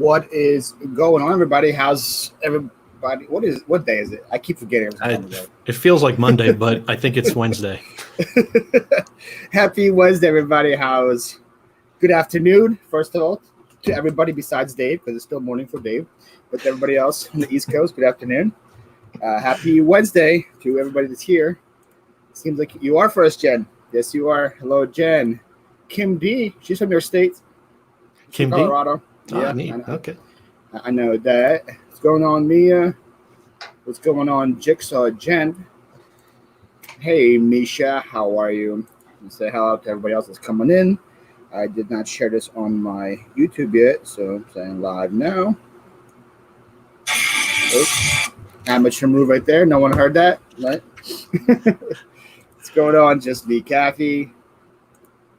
What is going on, everybody? How's everybody? What day is it? I keep forgetting. It feels like Monday, but I think it's Wednesday. Happy Wednesday, everybody. Good afternoon, first of all, to everybody besides Dave, because it's still morning for Dave. But everybody else on the East Coast, good afternoon. Happy Wednesday to everybody that's here. Seems like you are first, Jen. Yes, you are. Hello, Jen. Kim D. She's from your state. Kim D. Colorado. Yeah, okay. I know that. What's going on, Mia? What's going on, Jigsaw Jen? Hey, Misha, how are you? And say hello to everybody else that's coming in. I did not share this on my YouTube yet, so I'm saying live now. Oops. Amateur move right there. No one heard that, right? What's going on? Just me, Kathy.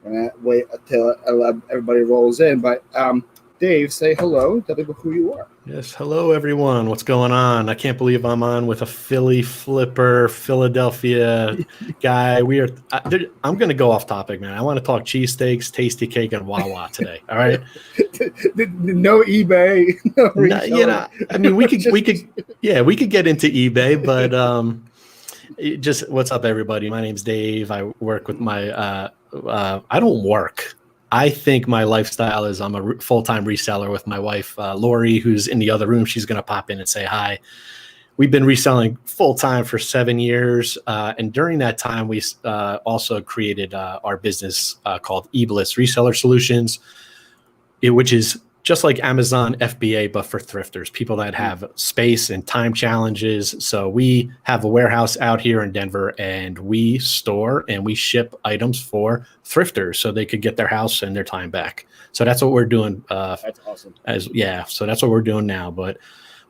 Wait until everybody rolls in. But Dave, say hello. Tell people who you are. Yes, hello everyone. What's going on? I can't believe I'm on with a Philly Flipper, Philadelphia guy. I'm going to go off topic, man. I want to talk cheesesteaks, tasty cake, and Wawa today. All right. No eBay. I mean, we could get into eBay, but just what's up, everybody? My name's Dave. I work with my. I don't work. I think my lifestyle is I'm a full-time reseller with my wife, Lori, who's in the other room. She's going to pop in and say hi. We've been reselling full-time for 7 years. And during that time, we also created our business called eBliss Reseller Solutions, which is just like Amazon FBA, but for thrifters, people that have space and time challenges. So we have a warehouse out here in Denver, and we store and we ship items for thrifters so they could get their house and their time back. So that's what we're doing. That's awesome. So that's what we're doing now. But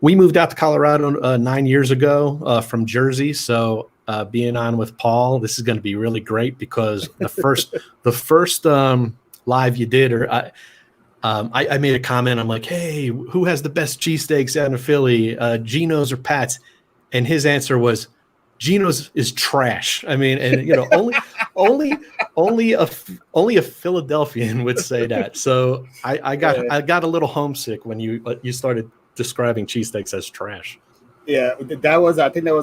we moved out to Colorado 9 years ago from Jersey. So being on with Paul, this is going to be really great because the first live you did, I made a comment. I'm like, hey, who has the best cheesesteaks out in Philly, Geno's or Pat's? And his answer was, Geno's is trash. I mean, and only a Philadelphian would say that. So I got a little homesick when you started describing cheesesteaks as trash. Yeah, I think that was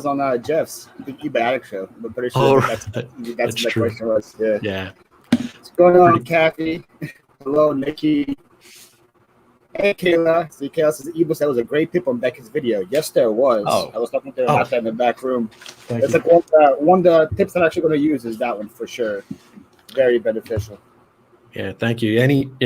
on Jeff's eBay Addict show. I'm pretty sure that's what the question was. Yeah. What's going on, Kathy? Hello, Nikki. Hey, Kayla. See, Kayla says eBliss, that was a great tip on Becky's video. Yes, there was. I was talking to her last time in the back room. It's like one of the tips that I'm actually going to use is that one for sure. Very beneficial. Yeah, thank you.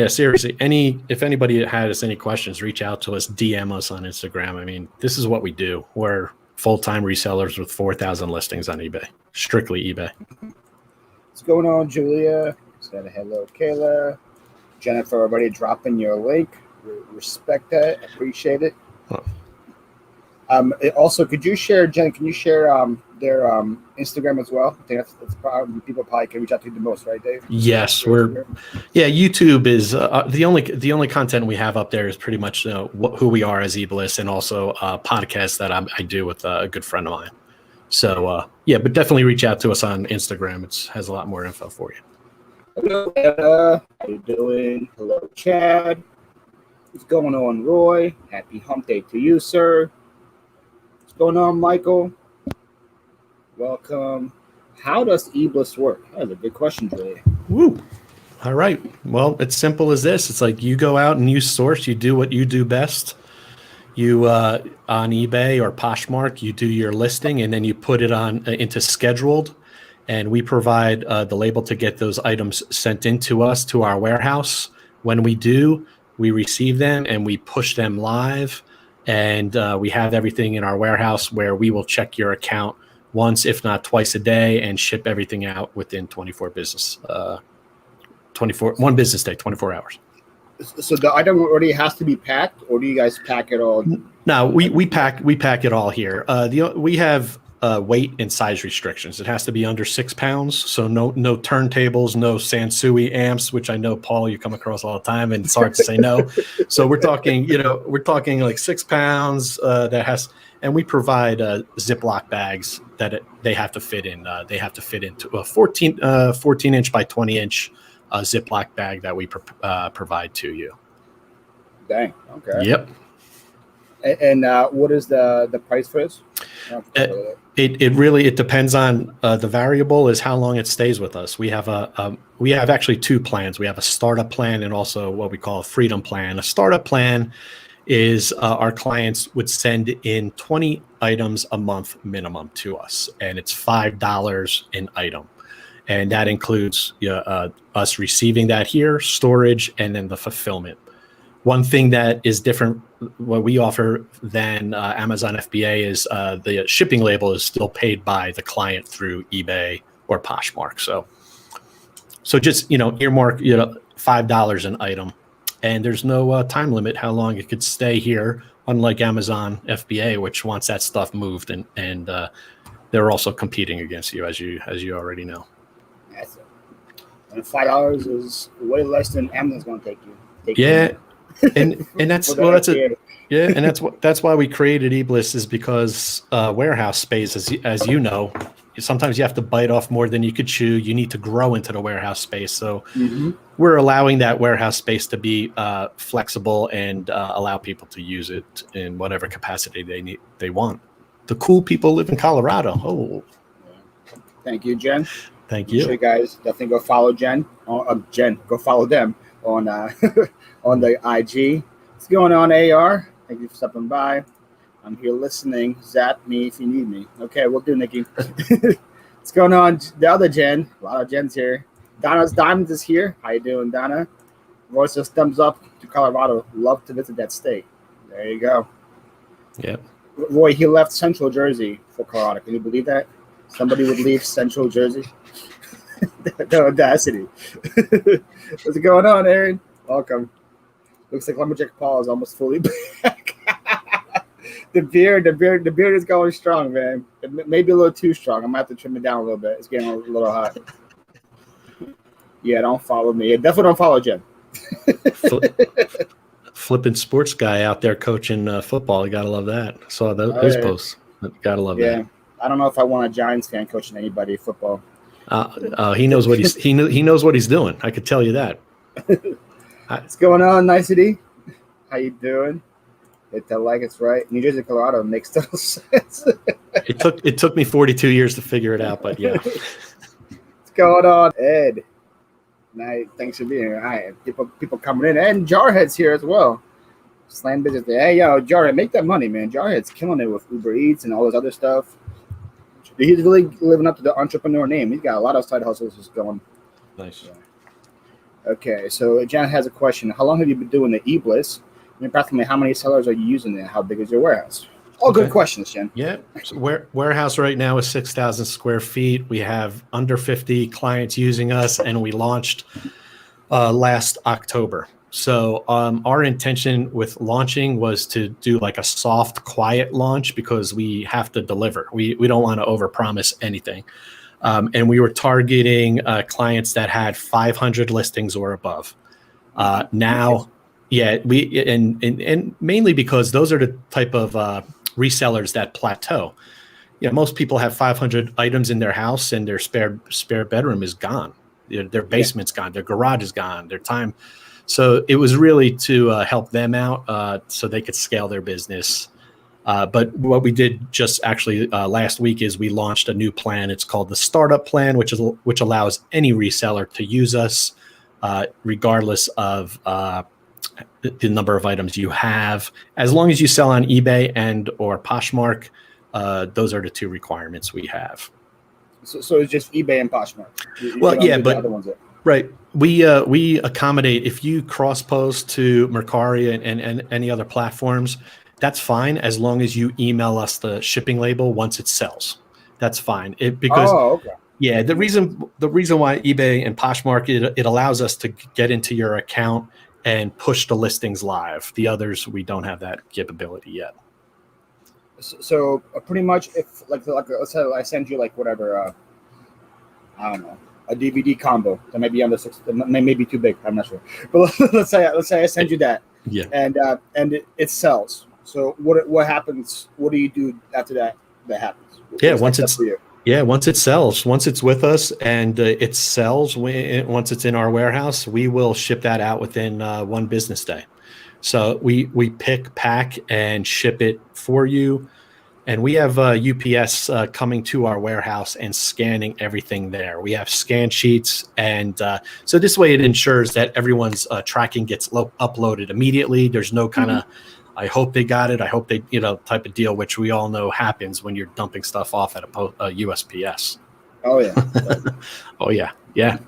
Seriously, if anybody has any questions, reach out to us, DM us on Instagram. I mean, this is what we do. We're full-time resellers with 4,000 listings on eBay, strictly eBay. What's going on, Julia? Said hello, Kayla. Jennifer, already dropping your link. Respect that. Appreciate it. Also, could you share, Jen? Can you share their Instagram as well? I think that's probably people probably can reach out to the most, right, Dave? Yes, YouTube is the only content we have up there is pretty much who we are as eBliss, and also podcasts that I do with a good friend of mine. So but definitely reach out to us on Instagram. It has a lot more info for you. Hello, Anna. How you doing? Hello, Chad. What's going on, Roy? Happy hump day to you, sir. What's going on, Michael? Welcome. How does eBliss work? That's a good question, Julia. Woo. All right. Well, it's simple as this. It's like you go out and you source. You do what you do best. You on eBay or Poshmark, you do your listing, and then you put it on into scheduled. And we provide the label to get those items sent into us to our warehouse. When we do, we receive them and we push them live. And we have everything in our warehouse where we will check your account once, if not twice a day, and ship everything out within 1 business day, 24 hours. So the item already has to be packed, or do you guys pack it all? No, we pack it all here. We have weight and size restrictions. It has to be under 6 pounds. So no turntables, no Sansui amps, which I know, Paul, you come across all the time, and it's hard to say no. So we're talking like 6 pounds and we provide Ziploc bags that they have to fit in. They have to fit into a 14 inch by 20 inch Ziploc bag that we provide to you. Dang. Okay. Yep. And what is the price for this? It depends on the variable is how long it stays with us. We have we have actually two plans. We have a startup plan and also what we call a freedom plan. A startup plan is our clients would send in 20 items a month minimum to us, and it's $5 an item. And that includes us receiving that here, storage, and then the fulfillment. One thing that is different, what we offer than Amazon FBA is the shipping label is still paid by the client through eBay or Poshmark. So just, earmark, $5 an item. And there's no time limit how long it could stay here, unlike Amazon FBA, which wants that stuff moved, and they're also competing against you, as you already know. That's it. And $5 is way less than Amazon's going to take you. And that's that's why we created eBliss, is because warehouse space, as you know, sometimes you have to bite off more than you could chew. You need to grow into the warehouse space. So we're allowing that warehouse space to be flexible and allow people to use it in whatever capacity they want. The cool people live in Colorado. Oh, thank you, Jen. Thank you. Sure, guys, definitely go follow Jen. Go follow them on on the IG. What's going on, AR? Thank you for stopping by. I'm here listening. Zap me if you need me. Okay, we'll do, Nikki. What's going on? The other Jen. A lot of Jens here. Donna's Diamonds is here. How you doing, Donna? Roy says thumbs up to Colorado. Love to visit that state. There you go. Yep. Roy, he left Central Jersey for Colorado. Can you believe that? Somebody would leave Central Jersey? The audacity. What's going on, Aaron? Welcome. Looks like Lumberjack Paul is almost fully back. The beard is going strong, man. It may be a little too strong. I'm gonna have to trim it down a little bit. It's getting a little hot. Yeah, don't follow me. Definitely don't follow Jen. Flipping sports guy out there coaching football. You gotta love that. I saw those posts. Gotta love that. I don't know if I want a Giants fan coaching anybody football. He knows what he knows what he's doing. I could tell you that. What's going on, Nicety? How you doing? It's right. New Jersey, Colorado makes total sense. It took me 42 years to figure it out, but yeah. What's going on, Ed? Thanks for being here. Hi, people coming in, and Jarhead's here as well. Slam business. Hey, yo, Jarhead, make that money, man. Jarhead's killing it with Uber Eats and all this other stuff. He's really living up to the entrepreneur name. He's got a lot of side hustles just going. Nice. Yeah. Okay, so Jan has a question. How long have you been doing the eBliss? I mean, practically, how many sellers are you using there? How big is your warehouse? All good questions, Jen. Yeah. So warehouse right now is 6,000 square feet. We have under 50 clients using us, and we launched last October. So our intention with launching was to do like a soft, quiet launch because we have to deliver. We don't want to overpromise anything. And we were targeting clients that had 500 listings or above. Now, yeah, and mainly because those are the type of resellers that plateau. Most people have 500 items in their house, and their spare bedroom is gone. Their basement's gone. Their garage is gone. Their time. So it was really to help them out so they could scale their business. But what we did just actually last week is we launched a new plan. It's called the Startup Plan, which allows any reseller to use us regardless of the number of items you have. As long as you sell on eBay and or Poshmark, those are the two requirements we have. So it's just eBay and Poshmark. Right. We accommodate if you cross post to Mercari and any other platforms. That's fine as long as you email us the shipping label once it sells. That's fine. The reason why eBay and Poshmark it allows us to get into your account and push the listings live. The others we don't have that capability yet. So pretty much if like let's say I send you like whatever I don't know, a DVD combo that may be under six, that may be too big. I'm not sure, but let's say I send you that, and it sells. So what happens? What do you do after that happens? Once it sells, once it's with us and it sells, once it's in our warehouse, we will ship that out within 1 business day. So we pick, pack, and ship it for you. And we have UPS coming to our warehouse and scanning everything there. We have scan sheets. And so this way it ensures that everyone's tracking gets uploaded immediately. There's no kind of, I hope they got it, I hope they, type of deal, which we all know happens when you're dumping stuff off at a USPS. Oh, yeah. Oh, yeah. Yeah.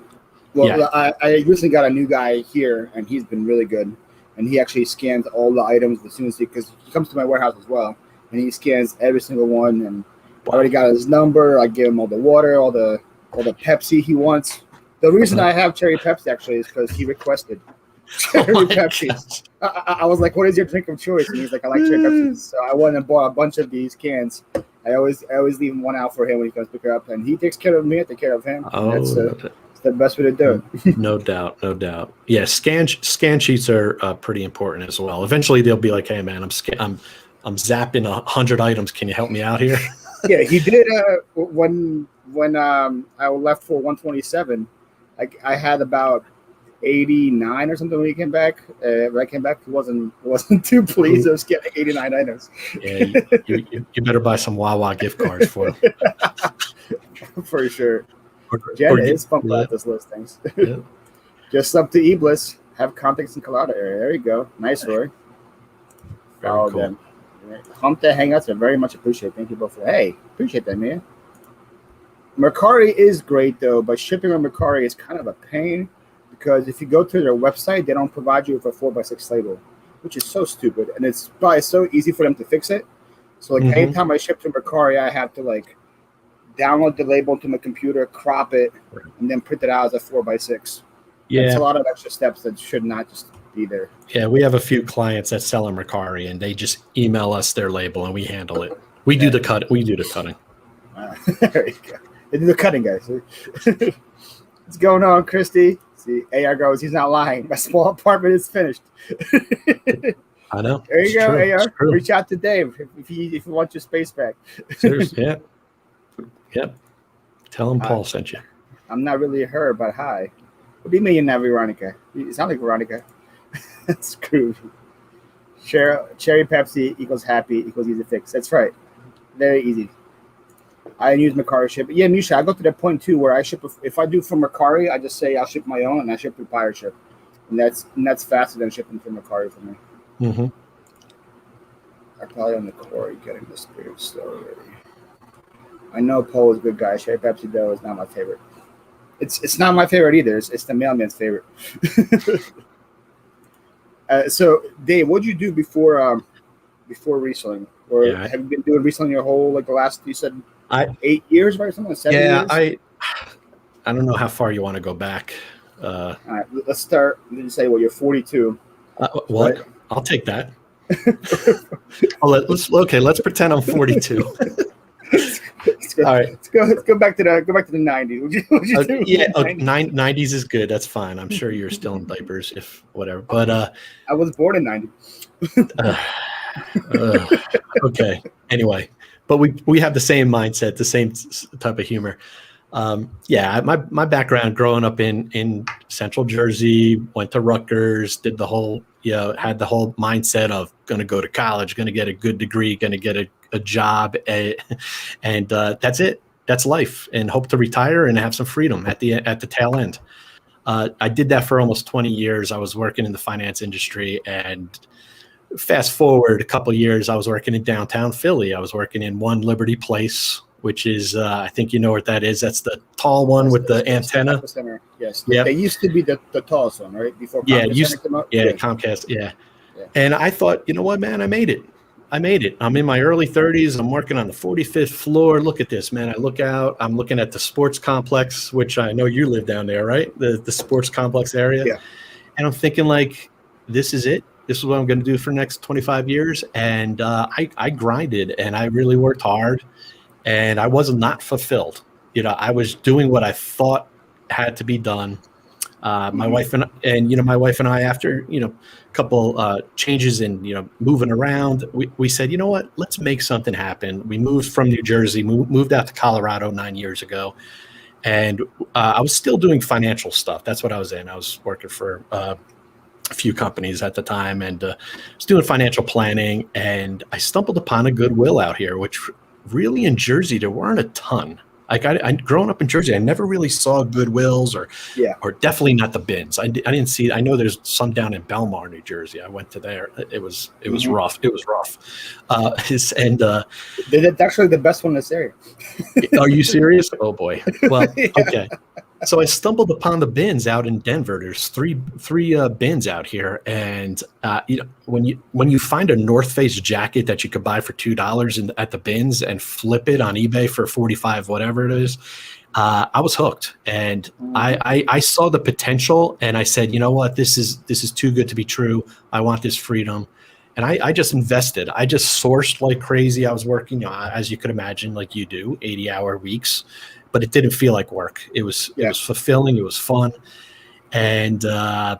Well, yeah. I recently got a new guy here, and he's been really good. And he actually scans all the items as soon as because he comes to my warehouse as well. And he scans every single one, and I already got his number. I give him all the water, all the Pepsi he wants. The reason I have cherry Pepsi actually is because he requested cherry Pepsi. I was like, "What is your drink of choice?" And he's like, "I like cherry Pepsi." So I went and bought a bunch of these cans. I always leave one out for him when he comes pick her up, and he takes care of me. I take care of him. Oh, it's the best way to do it. No doubt. Yeah, scan sheets are pretty important as well. Eventually, they'll be like, "Hey, man, I'm zapping 100 items. Can you help me out here?" Yeah, he did. When I left for 127, I had about 89 or something when he came back. When I came back, he wasn't too pleased. I was getting 89 items. Yeah, you better buy some Wawa gift cards for him. For sure. Jenna is pumped out this list. Thanks. Yeah. Just up to eBliss. Have contacts in Colorado area. There you go. Nice, Roy. Very cool. Them. Hump Day Hangouts are very much appreciated. Thank you both for hey, appreciate that, man. Mercari is great though, but shipping on Mercari is kind of a pain because if you go to their website, they don't provide you with a 4x6 label, which is so stupid. And it's probably so easy for them to fix it. So like anytime I ship to Mercari, I have to like download the label to my computer, crop it, and then print it out as a 4x6. Yeah, it's a lot of extra steps that should not just be there. Yeah, we have a few clients that sell on Mercari, and they just email us their label, and we handle it. We do the cut. We do the cutting. There you go. They do the cutting, guys. What's going on, Christy? See, AR goes. He's not lying. My small apartment is finished. I know. There you go, AR. Reach out to Dave if you want your space back. Seriously, yeah. Yep. Tell him Paul sent you. I'm not really her, but hi. What do you mean you're not Veronica? You sound like Veronica. That's groovy. Cherry Pepsi equals happy equals easy fix. That's right. Very easy. I use Mercari ship. Yeah, Misha, I go to that point too where I ship. If I do from Mercari, I just say I'll ship my own and I ship through Pirate Ship, and that's faster than shipping from Mercari for me. Mm-hmm. I'm probably on the Corey getting the spirit still already. I know Paul is a good guy. Cherry Pepsi though is not my favorite. It's not my favorite either. It's the mailman's favorite. So Dave, what did you do before reselling? Or have you been doing reselling your whole the last 8 years or something? 7 years? I don't know how far you want to go back. All right, let's start. You say you're 42. What? Right? I'll take that. Let's pretend I'm 42. All right, let's go back to the 90s. Would you do? Yeah, 90s is good. That's fine. I'm sure you're still in diapers, if whatever. But I was born in 90. Okay. Anyway, but we have the same mindset, the same type of humor. My background growing up in Central Jersey, went to Rutgers, did the whole had the whole mindset of going to go to college, going to get a good degree, going to get a job, and that's it. That's life, and hope to retire and have some freedom at the tail end. I did that for almost 20 years. I was working in the finance industry, and fast forward a couple of years, I was working in downtown Philly. I was working in One Liberty Place, which is I think you know what that is. That's the tall one with the antenna. Yes. Yeah. They used to be the tallest one, right? Before Comcast came out. Yeah, Comcast. Yeah. And I thought, you know what, man, I made it. I'm in my early 30s. I'm working on the 45th floor. Look at this, man. I look out. I'm looking at the sports complex, which I know you live down there, right? The sports complex area. Yeah. And I'm thinking this is it. This is what I'm going to do for the next 25 years. And I grinded and I really worked hard. And I was not fulfilled. I was doing what I thought had to be done. My wife and I, after a couple changes in moving around, we said, you know what, let's make something happen. We moved from New Jersey, moved out to Colorado 9 years ago, and I was still doing financial stuff. That's what I was in. I was working for a few companies at the time, and was doing financial planning, and I stumbled upon a Goodwill out here, which really in Jersey there weren't a ton. Like I growing up in Jersey, I never really saw Goodwills or definitely not the bins. I didn't see. I know there's some down in Belmar, New Jersey. I went to there. It was rough. It was rough. That's actually the best one in this area. Are you serious? Oh boy. Well, okay. So I stumbled upon the bins out in Denver. There's three bins out here, and when you find a North Face jacket that you could buy for $2 at the bins and flip it on eBay for 45, whatever it is, I was hooked, and I saw the potential, and I said, you know what, this is too good to be true. I want this freedom. And I just invested. I just sourced like crazy. I was working, as you could imagine, like you do, 80-hour weeks, but it didn't feel like work. It was fulfilling. It was fun. And, I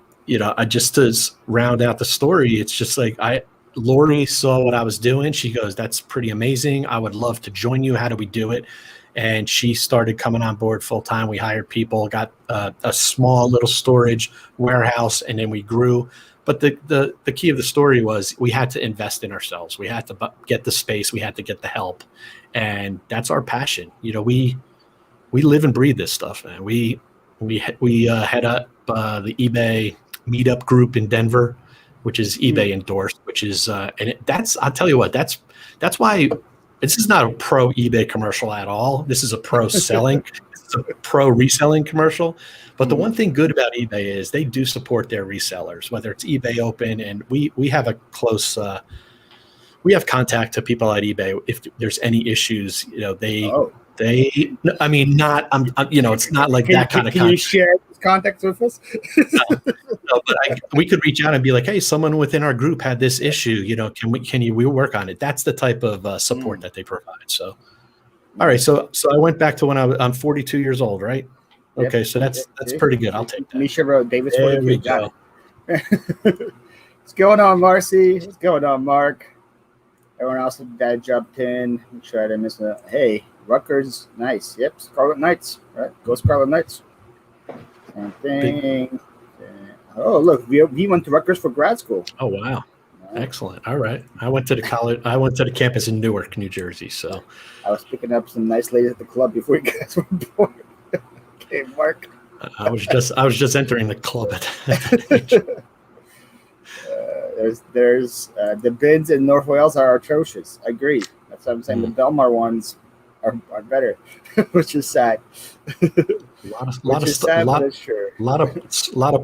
just to round out the story, it's just like Lori saw what I was doing. She goes, that's pretty amazing. I would love to join you. How do we do it? And she started coming on board full time. We hired people, got a small little storage warehouse, and then we grew. But the key of the story was we had to invest in ourselves. We had to get the space. We had to get the help, and that's our passion. We live and breathe this stuff, man. We head up the eBay meetup group in Denver, which is eBay endorsed. Which is I'll tell you what, that's why this is not a pro eBay commercial at all. This is a pro selling. It's a pro reselling commercial. But the one thing good about eBay is they do support their resellers, whether it's eBay Open, and we have a close we have contact to people at eBay. If there's any issues, I mean, not it's not like that kind of contact. Can you share contacts with us? No, but we could reach out and be like, hey, someone within our group had this issue. We work on it. That's the type of support that they provide. So, all right. So I went back to when I'm 42 years old, right? Okay, Yep. so that's pretty good. I'll take that. Misha wrote Davis. There we go. What's going on, Marcy? What's going on, Mark? Everyone else that jumped in. Make sure I didn't miss it. Hey, Rutgers, nice. Yep, Scarlet Knights. Right, go Scarlet Knights. Same thing. Oh, look, we went to Rutgers for grad school. Oh, wow. Excellent. All right. I went to the campus in Newark, New Jersey. So I was picking up some nice ladies at the club before you guys were born. Okay, Mark. I was just entering the club at that age. There's the bids in North Wales are atrocious. I agree. That's what I'm saying. The Belmar ones are better, which is sad. A lot of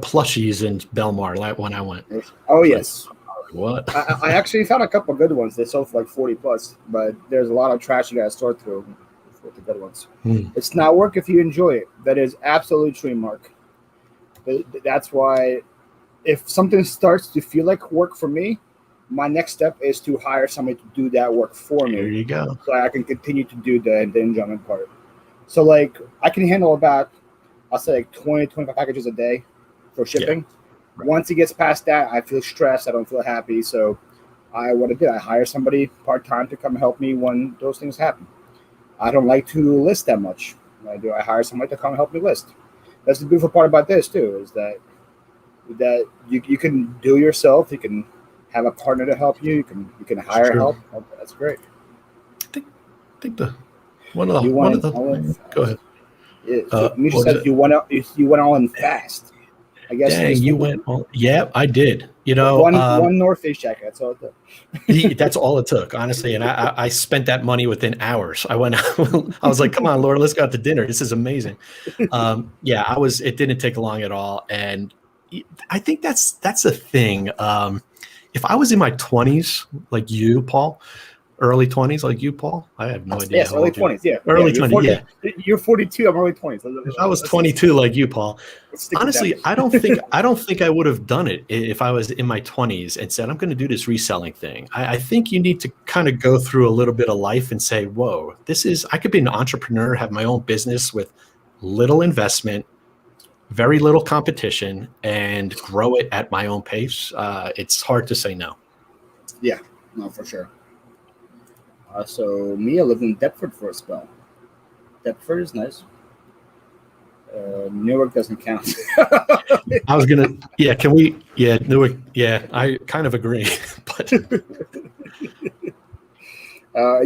plushies in Belmar. Like when I went. Oh yes. What? I actually found a couple good ones. They sold for like 40 plus, but there's a lot of trash you gotta sort through with the good ones. It's not work if you enjoy it. That is absolutely true, Mark. That's why if something starts to feel like work for me, my next step is to hire somebody to do that work for me. There you go. So I can continue to do the enjoyment part. So like I can handle about, I'll say like 20, 25 packages a day for shipping. Yeah. Right. Once it gets past that, I feel stressed. I don't feel happy. So I hire somebody part-time to come help me when those things happen. I don't like to list that much. I hire somebody to come help me list. That's the beautiful part about this too, is that you can do yourself. You can have a partner to help you. You can hire help. That's great. I think go ahead. Yeah, Misha said you went all in fast. I guess. Dang, you went all. Yeah, I did. One North Face jacket. That's all it took. That's all it took, honestly. And I spent that money within hours. I was like, come on, Laura, let's go out to dinner. This is amazing. It didn't take long at all. And I think that's the thing. If I was in my 20s, like you, Paul, early 20s, like you, Paul, I have no idea. Yes, early 20s, yeah. Early 20s, yeah. You're 42, I'm early 20s. If I was 22 like you, Paul, honestly, I don't think I would have done it if I was in my 20s and said, I'm going to do this reselling thing. I think you need to kind of go through a little bit of life and say, whoa, I could be an entrepreneur, have my own business with little investment, very little competition, and grow it at my own pace. It's hard to say no. Yeah, no, for sure. So Mia lived in Deptford for a spell. Deptford is nice. Newark doesn't count. I was gonna, yeah. Can we? Yeah, Newark. Yeah, I kind of agree. But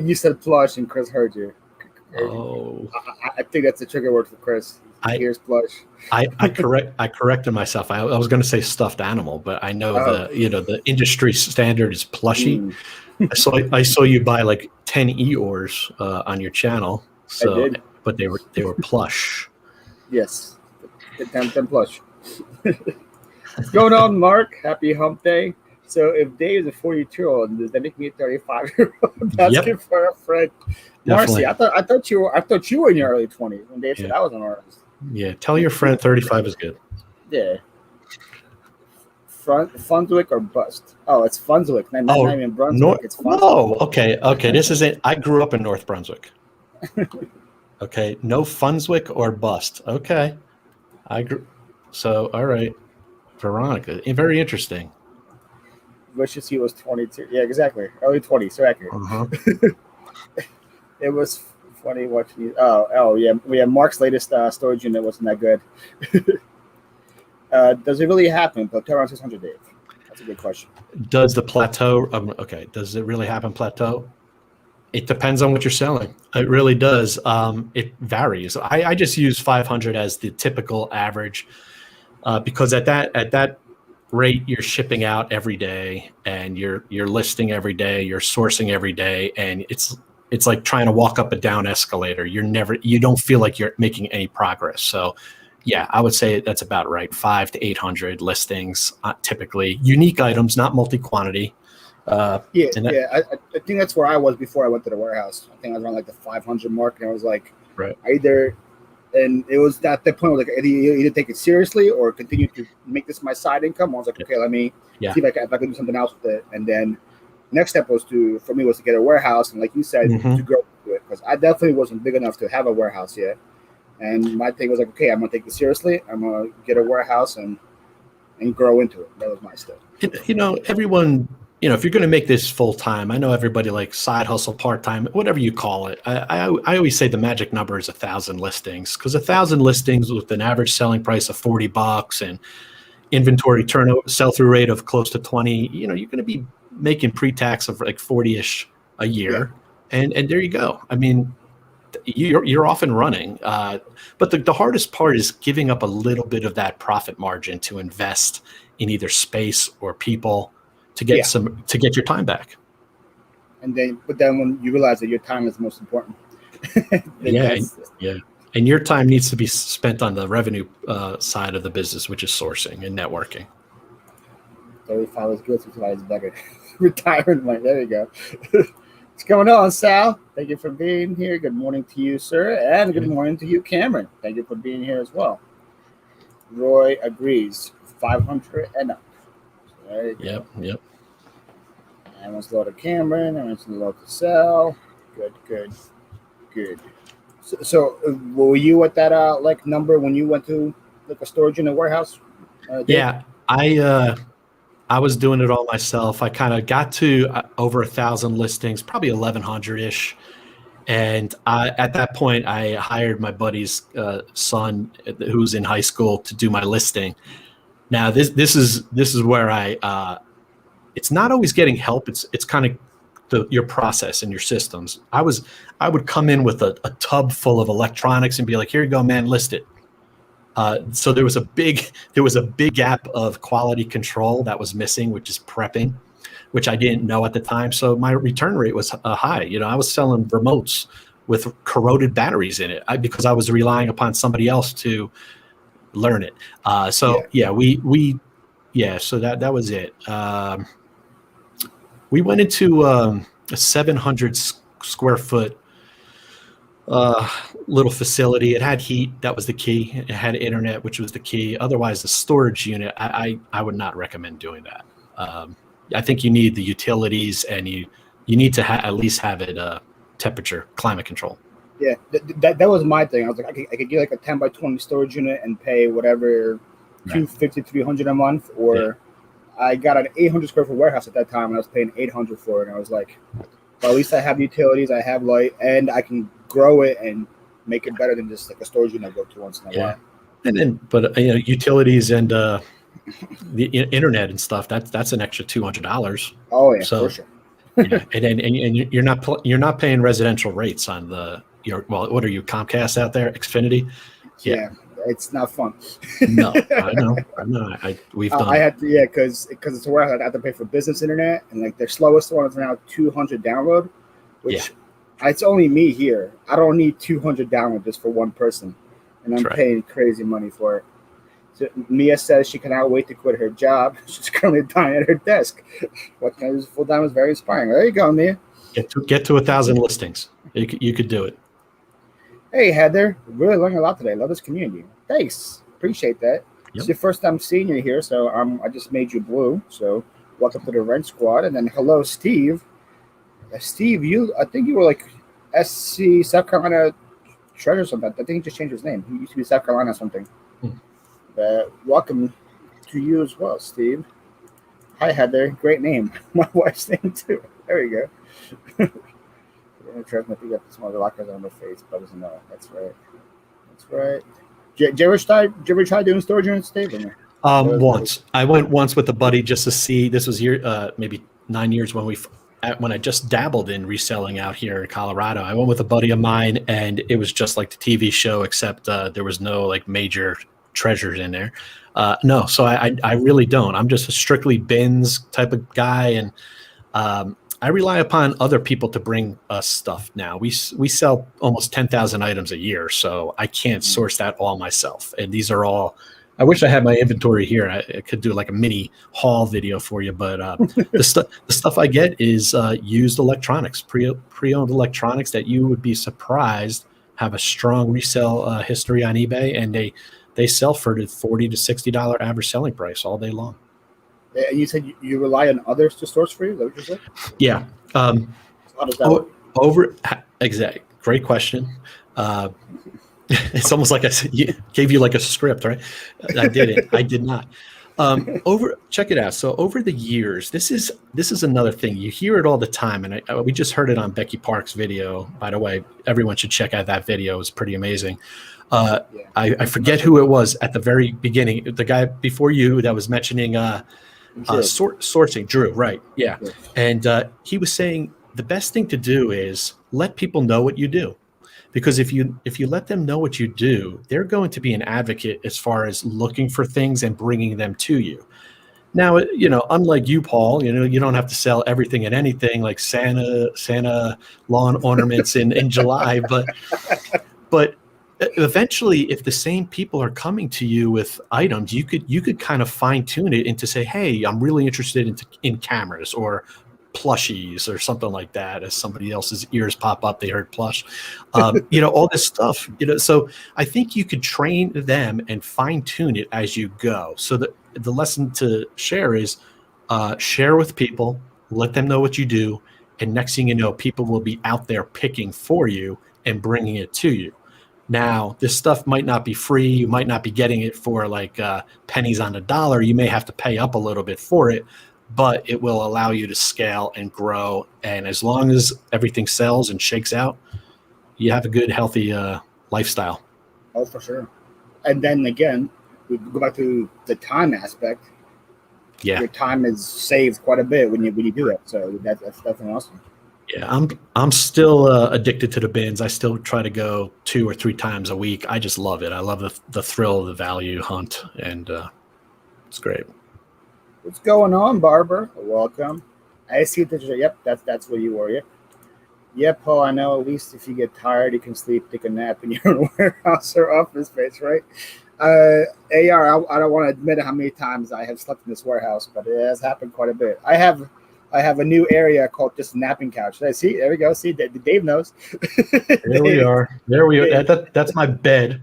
You said plush, and Chris heard you. oh, I think that's a trigger word for Chris. I- Here's plush. I corrected myself. I was going to say stuffed animal, but I know Oh. the industry standard is plushy. Mm, I saw you buy like 10 Eeyores on your channel. So, I did. but they were plush. Yes. The 10 plush. What's going on, Mark? Happy hump day. So if Dave is a 42-year-old, does that make me a 35-year-old? Asking for a friend. Definitely. Marcy, I thought you were in your early 20s when Dave said I was an artist. Yeah, tell your friend 35 is good. Yeah. Funzwick or bust? Oh, it's Funzwick. Not even Brunswick. It's Funzwick. Oh, okay. This is it. I grew up in North Brunswick. Okay, no Funzwick or bust. Okay, So, all right, Veronica. Very interesting. Wishes he was 22. Yeah, exactly. Early 20s. So accurate. It was funny watching. Oh yeah. Mark's latest storage unit wasn't that good. Does it really happen? Plateau around 600, Dave? That's a good question. Does the plateau? Okay. Does it really happen plateau? It depends on what you're selling. It really does. It varies. I just use 500 as the typical average because at that rate, you're shipping out every day and you're listing every day, you're sourcing every day, and it's like trying to walk up a down escalator. You don't feel like you're making any progress. So yeah, I would say that's about right. 500 to 800 listings, typically unique items, not multi-quantity. I think that's where I was before I went to the warehouse. I think I was around like the 500 mark, and I was like, right. And it was at that point, like either take it seriously or continue to make this my side income. I was like, okay, let me see if I can do something else with it. And then next step was to get a warehouse, and like you said, to grow into it, because I definitely wasn't big enough to have a warehouse yet. And my thing was like, okay, I'm gonna take this seriously. I'm gonna get a warehouse and grow into it. That was my step. Everyone, if you're going to make this full time, I know everybody like side hustle, part time, whatever you call it. I always say the magic number is 1,000 listings, because 1,000 listings with an average selling price of $40 and inventory turnover sell through rate of close to 20. You're going to be making pre-tax of like 40ish a year, and there you go. I mean, you're off and running. But the hardest part is giving up a little bit of that profit margin to invest in either space or people to get your time back. But then when you realize that your time is most important. And your time needs to be spent on the revenue side of the business, which is sourcing and networking. 35 is good, 65 is better. Retirement money. There you go. What's going on, Sal? Thank you for being here. Good morning to you, sir. And good morning to you, Cameron. Thank you for being here as well. Roy agrees. 500 and up. There you go. Yep. Everyone's low to Cameron. Everyone's low to Sal. Good. So were you at that number when you went to like a storage in a warehouse? I was doing it all myself. I kind of got to over 1,000 listings, probably 1,100-ish. And at that point, I hired my buddy's son, who's in high school, to do my listing. Now, this is where it's not always getting help. It's kind of your process and your systems. I would come in with a tub full of electronics and be like, here you go, man, list it. So there was a big gap of quality control that was missing, which is prepping, which I didn't know at the time. So my return rate was high. I was selling remotes with corroded batteries in it because I was relying upon somebody else to learn it. So that was it. We went into a 700 square foot little facility. It had heat. That was the key. It had internet, which was the key. Otherwise, the storage unit, I would not recommend doing that. I think you need the utilities, and you need to at least have it temperature, climate control. Yeah, that was my thing. I was like, I could get like a 10 by 20 storage unit and pay whatever, $250, $300 a month, or I got an 800 square foot warehouse at that time, and I was paying $800 for it. And I was like, well, at least I have utilities, I have light, and I can grow it and make it better than just like a storage unit I go to once in a while. And then, but utilities and the internet and stuff, that's an extra $200. Oh yeah, So for sure. yeah, and you're not paying residential rates on what are you, Comcast out there, Xfinity? Yeah, it's not fun. No, I know. We've done. I had to, because it's a warehouse. I have to pay for business internet, and like their slowest one is now 200 download, which it's only me here. I don't need 200 download just for one person, and I'm paying crazy money for it. So Mia says she cannot wait to quit her job. She's currently dying at her desk. What kind of full time is very inspiring. There you go, Mia. Get to 1,000 listings. You could do it. Hey Heather, really learning a lot today. Love this community. Thanks, appreciate that. Yep. It's your first time seeing you here, so I just made you blue. So welcome to the Rent Squad, and then hello, Steve. Steve, I think you were like SC South Carolina Treasure or something. I think he just changed his name. He used to be South Carolina something. Welcome to you as well, Steve. Hi, Heather. Great name. My wife's name too. There you go. Interesting. You got the smaller lockers on the face, but doesn't know. That's right. That's right. Did you ever try doing storage units, Dave? Once. I went once with a buddy just to see. This was maybe 9 years when I just dabbled in reselling out here in Colorado. I went with a buddy of mine, and it was just like the TV show, except there was no like major treasures in there. No, so I really don't. I'm just a strictly bins type of guy, and I rely upon other people to bring us stuff now. We sell almost 10,000 items a year, so I can't source that all myself. And these are all, I wish I had my inventory here. I could do like a mini haul video for you, but the stuff I get is used electronics, pre-owned electronics that you would be surprised have a strong resale history on eBay, and they sell for the $40 to $60 average selling price all day long. And you said you rely on others to source for you? Is that what you said? Yeah. How does that work? Exactly. Great question. It's almost like gave you like a script, right? I did it. I did not. Check it out. So over the years, this is another thing. You hear it all the time, and we just heard it on Becky Park's video. By the way, everyone should check out that video. It's pretty amazing. I forget who it was at the very beginning. The guy before you that was mentioning sourcing, Drew, right? Yeah, and he was saying the best thing to do is let people know what you do, because if you let them know what you do, they're going to be an advocate as far as looking for things and bringing them to you. Now, unlike you, Paul, you don't have to sell everything and anything like Santa lawn ornaments in July, but eventually, if the same people are coming to you with items, you could kind of fine tune it into say, hey, I'm really interested in cameras or plushies or something like that. As somebody else's ears pop up, they heard plush, all this stuff. So I think you could train them and fine tune it as you go. So the lesson to share is share with people, let them know what you do, and next thing you know, people will be out there picking for you and bringing it to you. Now, this stuff might not be free. You might not be getting it for like pennies on the dollar. You may have to pay up a little bit for it, but it will allow you to scale and grow. And as long as everything sells and shakes out, you have a good, healthy lifestyle. Oh, for sure. And then again, we go back to the time aspect. Yeah, your time is saved quite a bit when you do it. So that's definitely awesome. Yeah, I'm still addicted to the bins. I still try to go 2 or 3 times a week. I just love it. I love the thrill of the value hunt, and it's great. What's going on, Barbara? Welcome. I see that. Yep, that's where you were. Yep. Yep, Paul. I know. At least if you get tired, you can sleep, take a nap in your own warehouse or office space, right? AR. I don't want to admit how many times I have slept in this warehouse, but it has happened quite a bit. I have a new area called just napping couch. See, there we go. See, Dave knows. There we are. That's my bed.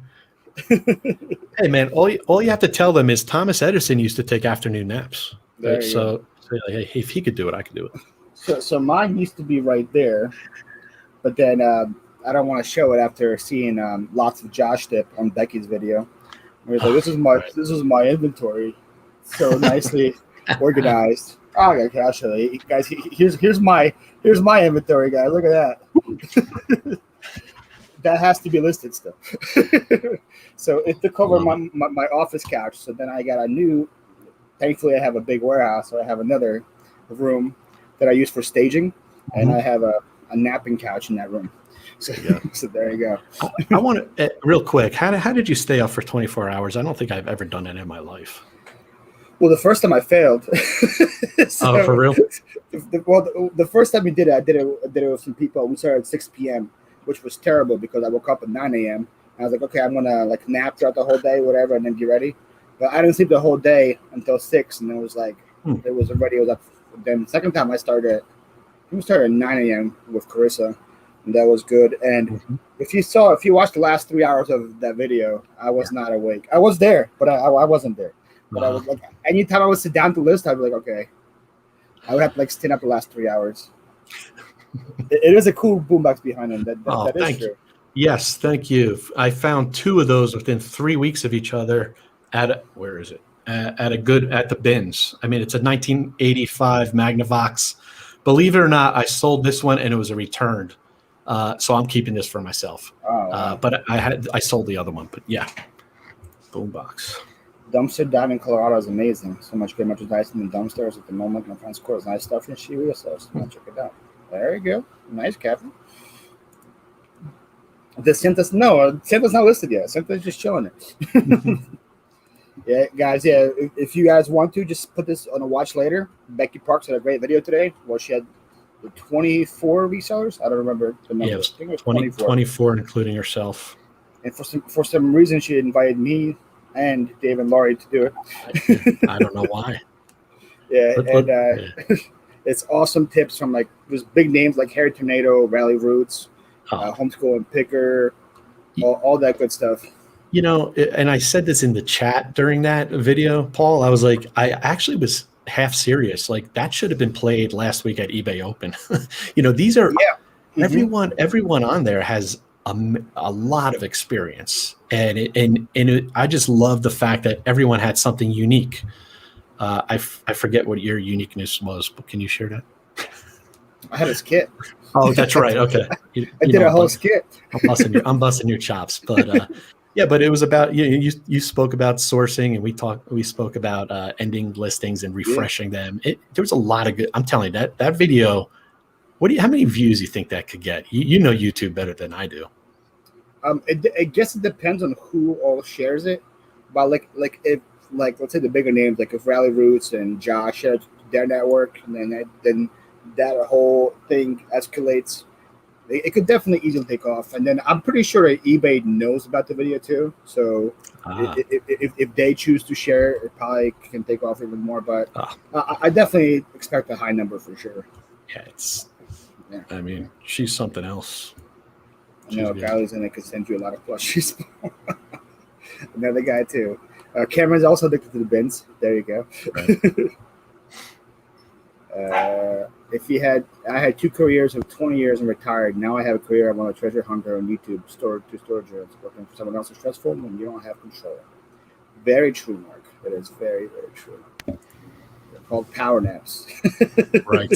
Hey, man, all you have to tell them is Thomas Edison used to take afternoon naps. Right? So hey, if he could do it, I could do it. So mine used to be right there, but then I don't want to show it after seeing lots of Josh dip on Becky's video. Where he's like, this is my inventory, so nicely organized. Oh, okay, I'll show you guys. Here's my inventory, guys. Look at that. that has to be listed still. So it took over my office couch. So then I got a new. Thankfully, I have a big warehouse, so I have another room that I use for staging, and I have a napping couch in that room. So, so there you go. I want to real quick. How did you stay up for 24 hours? I don't think I've ever done that in my life. Well, the first time I failed. So, for real? The first time we did it, I did it with some people. We started at 6 p.m., which was terrible because I woke up at 9 a.m. I was like, okay, I'm gonna like nap throughout the whole day, whatever, and then get ready. But I didn't sleep the whole day until 6, and it was like it was up. Then the second time I started at 9 a.m. with Carissa, and that was good. And if you watched the last 3 hours of that video, I was not awake. I was there, but I wasn't there. But I was like, anytime I would sit down to list, I'd be like, okay. I would have to like stand up the last 3 hours. It is a cool boombox behind him. That is true. Yes, thank you. I found 2 of those within 3 weeks of each other at where is it? At the bins. I mean, it's a 1985 Magnavox. Believe it or not, I sold this one and it was a returned. So I'm keeping this for myself. But I sold the other one. But yeah, boombox. Dumpster dive in Colorado is amazing. So much good merchandise in the dumpsters at the moment. My friend's course, nice stuff, and she resells. Check it out. There you go. Nice, Captain. Santa's not listed yet. Santa's just chilling it. Yeah, guys. Yeah, if you guys want to, just put this on a watch later. Becky Parks had a great video today. Well, she had 24 resellers. I don't remember the number. Yeah, I think it was 24, including herself. And for some reason, she invited me and Dave and Laurie to do it. I don't know why. Yeah, it's awesome tips from like there's big names like Harry Tornado, Rally Roots, Homeschool and Picker, all that good stuff. You know, and I said this in the chat during that video, Paul. I was like, I actually was half serious. Like that should have been played last week at eBay Open. You know, these are everyone on there has a lot of experience, and I just love the fact that everyone had something unique. I forget what your uniqueness was, but can you share that? I had a skit. Oh, that's right. Okay, I did a whole skit. I'm busting your chops, but yeah, but it was about you spoke about sourcing, and we spoke about ending listings and refreshing them. There was a lot of good. I'm telling you that video. How many views do you think that could get? You know YouTube better than I do. I guess it depends on who all shares it, but like if let's say the bigger names, like if Rally Roots and Josh share their network, and then that whole thing escalates, it could definitely easily take off. And then I'm pretty sure that eBay knows about the video too, so if they choose to share it probably can take off even more. But I definitely expect a high number for sure. Yeah, I mean, she's something else. I know Kylie's in it could send you a lot of plushies. Another guy too. Cameron's also addicted to the bins. There you go. Right. I had 2 careers of 20 years and retired. Now I have a career. I want a treasure hunter on YouTube. Storage units. Working for someone else is stressful when you don't have control. Very true, Mark. That is very, very true. They're called power naps. Right.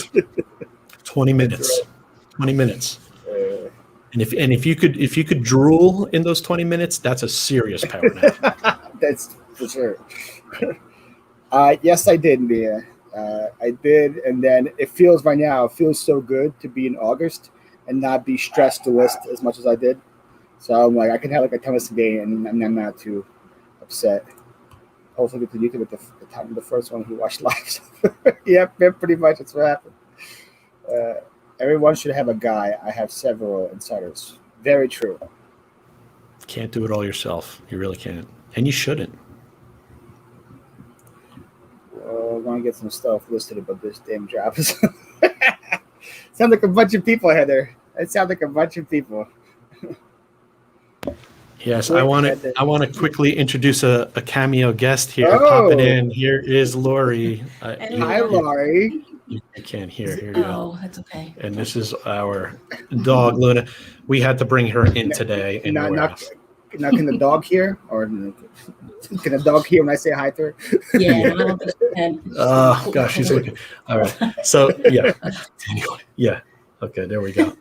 20 minutes. Right. 20 minutes. And if you could drool in those 20 minutes, that's a serious power nap. That's for sure. Yes, I did, Mia. I did, and then it feels so good to be in August and not be stressed to list as much as I did. So I'm like, I can have like a tennis day, and I'm not too upset. Also, get to YouTube at the time of the first one he watched live. Yeah, pretty much that's what happened. Everyone should have a guy. I have several insiders. Very true. Can't do it all yourself. You really can't. And you shouldn't. Well, I'm going to get some stuff listed about this damn job. Sounds like a bunch of people, Heather. It sounds like a bunch of people. Yes, I want to quickly introduce a cameo guest here. Popping in. Here is Lori. Hi, Lori. You can't hear. Here you go. Oh, that's okay. And this is our dog, Luna. We had to bring her in today. Now, can the dog hear? Or can the dog hear when I say hi to her? Yeah, I don't think she can. Oh, gosh, she's looking. All right. So, yeah. Anyway, yeah. Okay, there we go.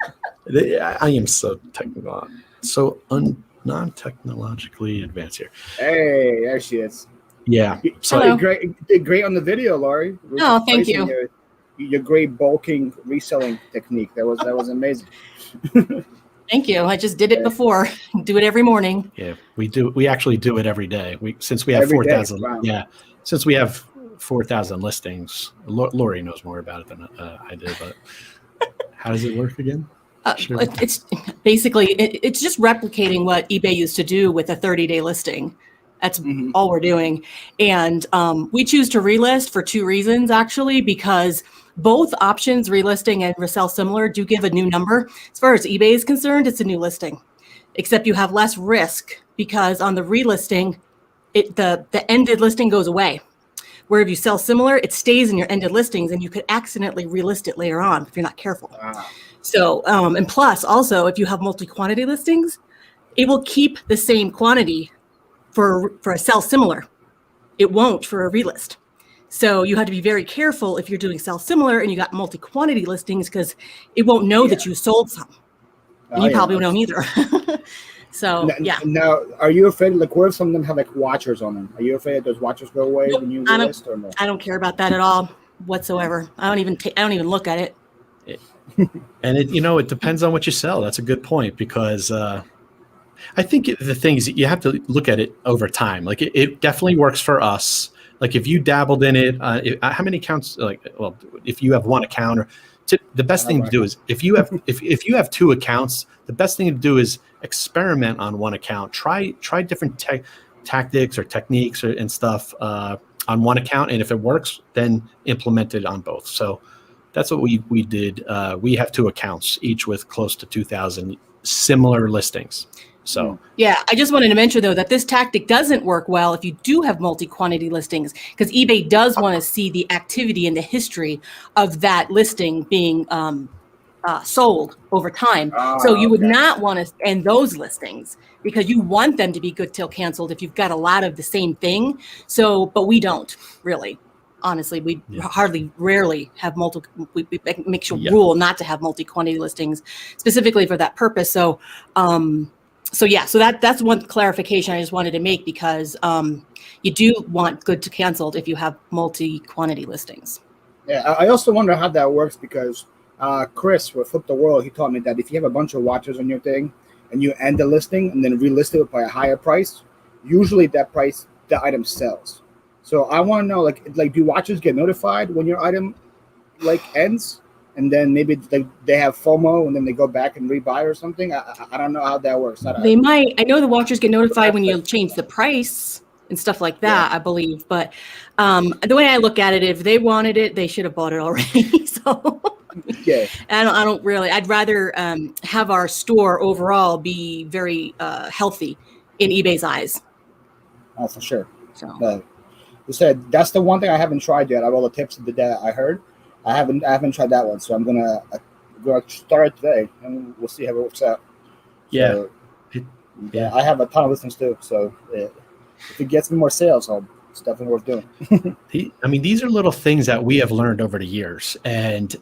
I am so technical. so non-technologically advanced here. Hey, there she is. Yeah. So Hello. Did great on the video, Laurie. We're Oh, just thank praising your great bulking reselling technique. That was amazing. Thank you. I just did it before. Do it every morning. yeah, we actually do it every day. Since we have Every day. 4,000. Wow. Yeah. Since we have 4,000 listings, Lori knows more about it than I did, but how does it work again? Sure. It's basically, it's just replicating what eBay used to do with a 30-day listing. That's all we're doing. And we choose to relist for two reasons, actually, because both options, relisting and resell similar, do give a new number. As far as eBay is concerned, it's a new listing, except you have less risk because on the relisting, the ended listing goes away. Where if you sell similar, it stays in your ended listings and you could accidentally relist it later on if you're not careful. Wow. So, and plus also, if you have multi-quantity listings, it will keep the same quantity for a sell similar. It won't for a relist. So you have to be very careful if you're doing sell similar and you got multi-quantity listings because it won't know that you sold some. And you probably won't either. So Now, are you afraid? Like, what if some of them have like watchers on them? Are you afraid that those watchers go away when you relist or no? I don't care about that at all whatsoever. I don't even look at it. And it depends on what you sell. That's a good point because I think the thing is you have to look at it over time. Like it definitely works for us. Like if you dabbled in it, how many accounts? If you have one account, or the best thing to do is if you have two accounts, the best thing to do is experiment on one account. Try different tactics or techniques and stuff on one account, and if it works, then implement it on both. So that's what we did. We have two accounts, each with close to 2,000 similar listings. So yeah, I just wanted to mention though that this tactic doesn't work well if you do have multi-quantity listings because eBay does want to see the activity and the history of that listing being sold over time. So you would not want to end those listings because you want them to be good till canceled if you've got a lot of the same thing. So, but we don't really. Honestly, we rarely have we make sure rule not to have multi-quantity listings specifically for that purpose. So, so that's one clarification I just wanted to make because you do want good to canceled if you have multi-quantity listings. Yeah, I also wonder how that works because Chris with Flip the World, he taught me that if you have a bunch of watchers on your thing and you end the listing and then relist it by a higher price, usually the item sells. So I want to know, like, do watchers get notified when your item ends, and then maybe they have FOMO and then they go back and rebuy or something? I don't know how that works. They might. I know the watchers get notified when you change the price and stuff like that. I believe, but the way I look at it, if they wanted it, they should have bought it already. So yeah, I don't really. I'd rather have our store overall be very healthy in eBay's eyes. Oh, for sure. So. You said that's the one thing I haven't tried yet. Of all the tips that I heard, I haven't tried that one. So I'm gonna start it today, and we'll see how it works out. Yeah, so, I have a ton of listings too. So if it gets me more sales, it's definitely worth doing. I mean, these are little things that we have learned over the years, and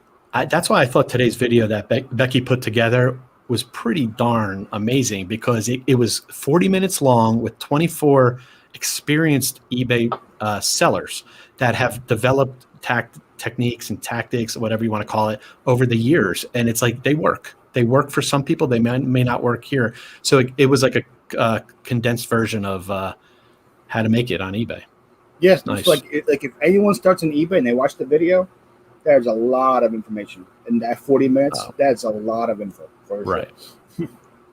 that's why I thought today's video that Becky put together was pretty darn amazing because it was 40 minutes long with 24 experienced eBay sellers that have developed techniques and tactics, whatever you want to call it, over the years. And it's like they work for some people. They may not work here. So it was like a condensed version of how to make it on eBay. Yes, nice. Like if anyone starts on eBay and they watch the video, there's a lot of information in that 40 minutes. That's a lot of info. For right. Sure.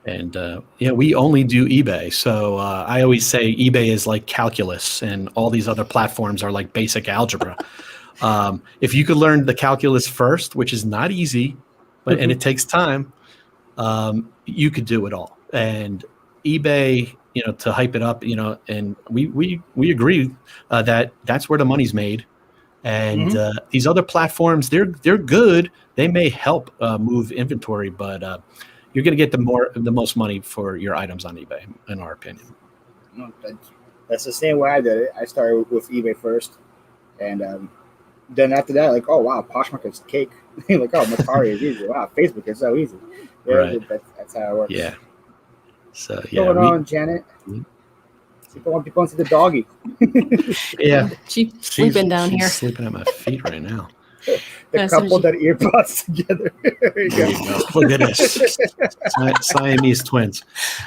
And we only do eBay. So I always say eBay is like calculus and all these other platforms are like basic algebra. If you could learn the calculus first, which is not easy, and it takes time, you could do it all. And eBay, to hype it up, and we agree that that's where the money's made. And these other platforms, they're good. They may help move inventory, but you're going to get the most money for your items on eBay, in our opinion. That's the same way I did it. I started with eBay first, and then after that, like, oh wow, Poshmark's cake. Like, oh, Macari is easy. Wow, Facebook is so easy. Yeah, right. That's how it works. Yeah. So What's yeah, going on, Janet? People want to see the doggy. yeah, She's sleeping down she's here. sleeping at my feet right now. The couple that earbuds together. There you There you go. Look at this. Siamese twins.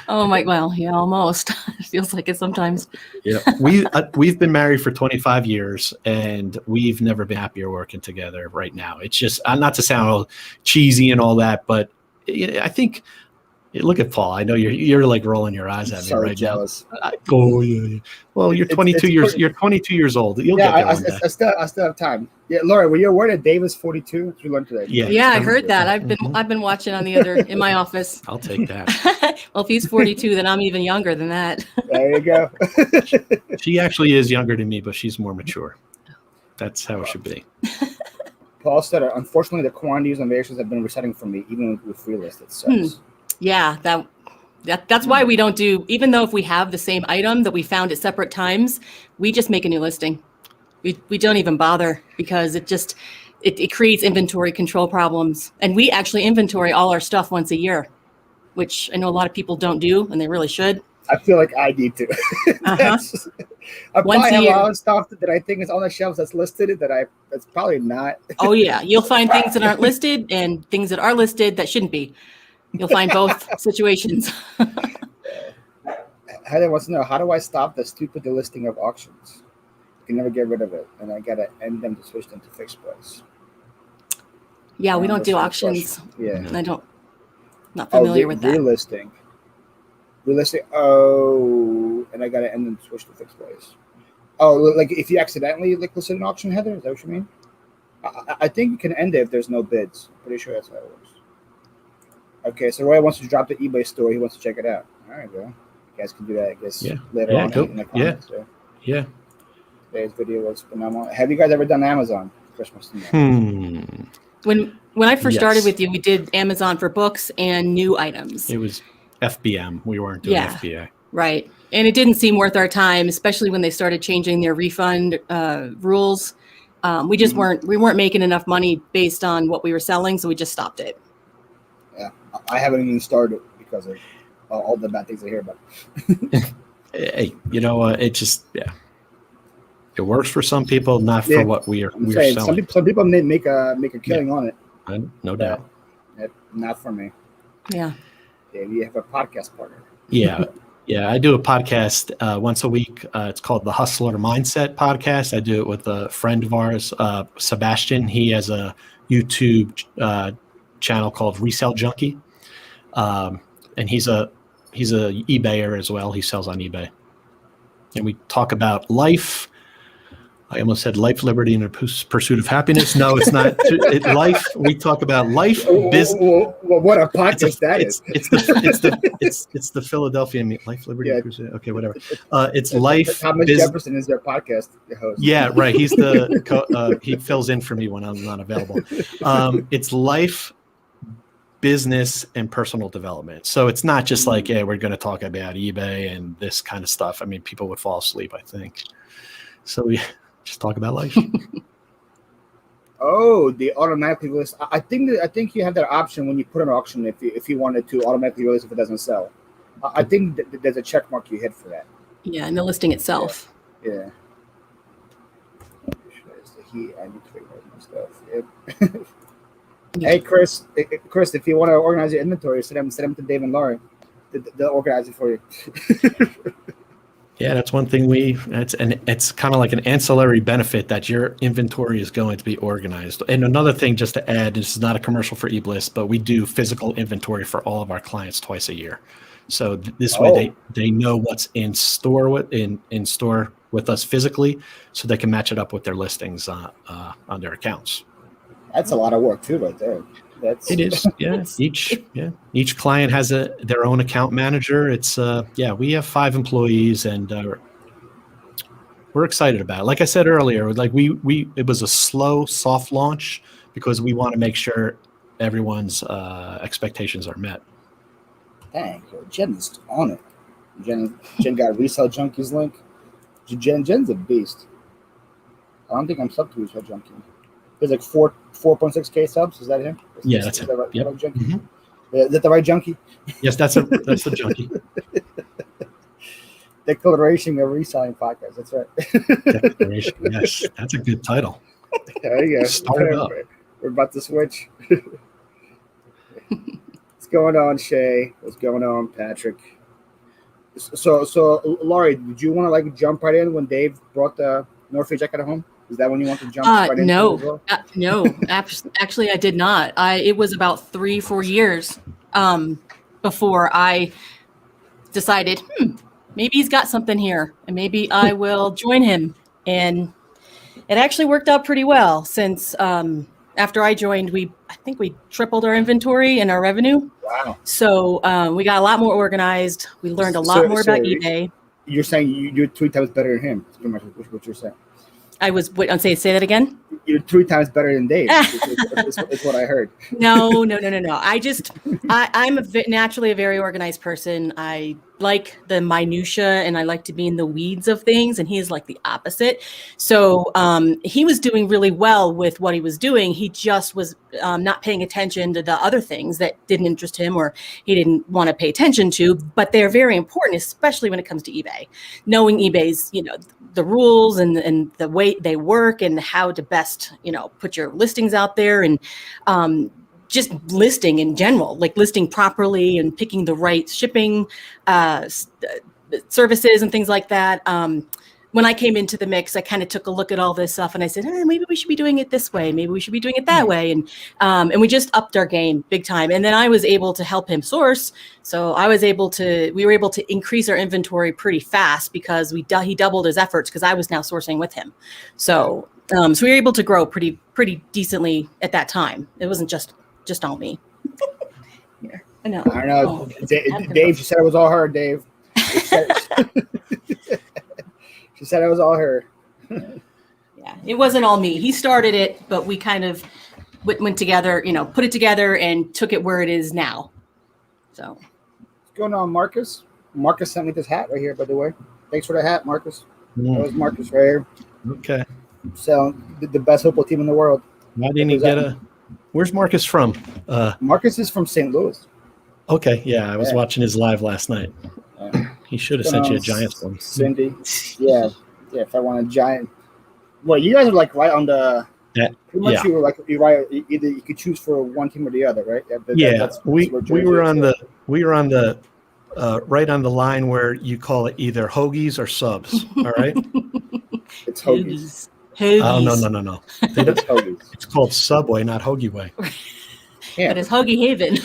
Oh my, well, yeah, almost. It feels like it sometimes. Yeah, we've been married for 25 years, and we've never been happier working together. Right now, it's just not to sound all cheesy and all that, but I think. Look at Paul. I know you're like rolling your eyes at me right jealous. now. Oh yeah. Well, you're 22 years. You're 22 years old. You'll get there one day. I still have time. Yeah, Laura, were you aware that Dave is 42? We learned today. Yeah, I heard that. I've been watching on the other in my office. I'll take that. Well, if he's 42, then I'm even younger than that. There you go. She actually is younger than me, but she's more mature. That's how it should be. Paul said, unfortunately, the quantities and variations have been resetting for me, even with free list. It sucks. Yeah, that's why we don't do, even though if we have the same item that we found at separate times, we just make a new listing. We don't even bother because it creates inventory control problems. And we actually inventory all our stuff once a year, which I know a lot of people don't do, and they really should. I feel like I need to. I probably have a lot of stuff that I think is on the shelves that's listed that's probably not. Oh yeah, you'll find things that aren't listed and things that are listed that shouldn't be. You'll find both situations. Heather wants to know, how do I stop the stupid delisting of auctions? You can never get rid of it, and I gotta end them to switch them to fixed price. Yeah, we don't do auctions. Yeah, not familiar with that. Relisting. Oh, and I gotta end them to switch to fixed price. Oh, like if you accidentally listed an auction, Heather, is that what you mean? I think you can end it if there's no bids. I'm pretty sure that's how it works. Okay, so Roy wants to drop the eBay store. He wants to check it out. All right, well, you guys can do that, I guess, later on in the comments. Yeah. Today's video was phenomenal. Have you guys ever done Amazon Christmas? When I first started with you, we did Amazon for books and new items. It was FBM. We weren't doing FBA. Right. And it didn't seem worth our time, especially when they started changing their refund rules. We just weren't making enough money based on what we were selling, so we just stopped it. Yeah, I haven't even started because of all the bad things I hear about. Hey, it just it works for some people, not for what we're selling. Some people may make a killing on it. No doubt. Not for me. Yeah. You have a podcast partner. Yeah. I do a podcast once a week. It's called the Hustler Mindset Podcast. I do it with a friend of ours, Sebastian. He has a YouTube channel called Resell Junkie, and he's a eBayer as well. He sells on eBay, and we talk about life. I almost said life, liberty, and the pursuit of happiness. No, it's not. Life. We talk about life, business. Well, what a podcast that is! It's the Philadelphia life, liberty, and pursuit. Okay, whatever. It's life. Thomas Jefferson is their podcast host. Yeah, right. He's he fills in for me when I'm not available. It's life, business, and personal development. So it's not just like, hey, we're going to talk about eBay and this kind of stuff. I mean, people would fall asleep, I think. So we just talk about life. Oh, the automatically list. I think you have that option when you put an auction if you wanted to automatically release if it doesn't sell. I think there's a check mark you hit for that. Yeah, in the listing itself. Yeah. I need to organize my stuff. Yeah. Hey, Chris, if you want to organize your inventory, send them to Dave and Laura. They'll organize it for you. Yeah, that's one thing it's kind of like an ancillary benefit that your inventory is going to be organized. And another thing just to add, this is not a commercial for eBliss, but we do physical inventory for all of our clients twice a year. So this way they know what's in store in store with us physically, so they can match it up with their listings on their accounts. That's a lot of work too, right there. It is. Yeah. Each client has their own account manager. It's we have 5 employees, and we're excited about it. Like I said earlier, it was a slow, soft launch because we want to make sure everyone's expectations are met. Dang, Jen's on it. Jen got Resell Junkie's link. Jen's a beast. I don't think I'm sub to Resell Junkie. There's like 4.6K subs. Is that him? That's him. Yep. Is that the right junkie? Yes, that's the junkie. Declaration of Reselling Podcast. That's right. Declaration. Yes, that's a good title. There you go. Start up. We're about to switch. What's going on, Shay? What's going on, Patrick? So, Laurie, did you want to like jump right in when Dave brought the North Face jacket home? Is that when you want to jump right in? No, no. Actually, I did not. It was about 3-4 years before I decided, maybe he's got something here, and maybe I will join him. And it actually worked out pretty well since after I joined, I think we tripled our inventory and our revenue. Wow. So we got a lot more organized. We learned a lot more about eBay. You're saying you're 3 times better than him. That's pretty much what you're saying. I was, say that again? You're 3 times better than Dave. Is what I heard. No. I'm naturally a very organized person. I like the minutia and I like to be in the weeds of things, and he is like the opposite. So he was doing really well with what he was doing. He just was not paying attention to the other things that didn't interest him or he didn't want to pay attention to, but they're very important, especially when it comes to eBay. Knowing eBay's, the rules and the way they work and how to best, put your listings out there, and just listing in general, like listing properly and picking the right shipping services and things like that. When I came into the mix, I kind of took a look at all this stuff and I said, maybe we should be doing it this way. Maybe we should be doing it that way. And we just upped our game big time. And then I was able to help him source. So we were able to increase our inventory pretty fast because he doubled his efforts because I was now sourcing with him. So we were able to grow pretty decently at that time. It wasn't just all me. Yeah, I know. I don't know. Dave, she said it was all her, Dave. She said it was all her. Yeah, it wasn't all me. He started it, but we kind of went together, put it together and took it where it is now. So. What's going on, Marcus? Marcus sent me this hat right here, by the way. Thanks for the hat, Marcus. That was Marcus right here. Okay. So, the best football team in the world. Why didn't he get where's Marcus from? Marcus is from St. Louis. Okay, yeah, I was watching his live last night. He should have sent you a Giants one. Cindy, yeah. If I want a Giant, well, you guys are like right on the. Pretty much, you were like either you could choose for one team or the other, right? We were on the right on the line where you call it either hoagies or subs. All right. It's hoagies. Oh no. It's called Subway, not Hoagie Way. Yeah. But it's Hoagie Haven.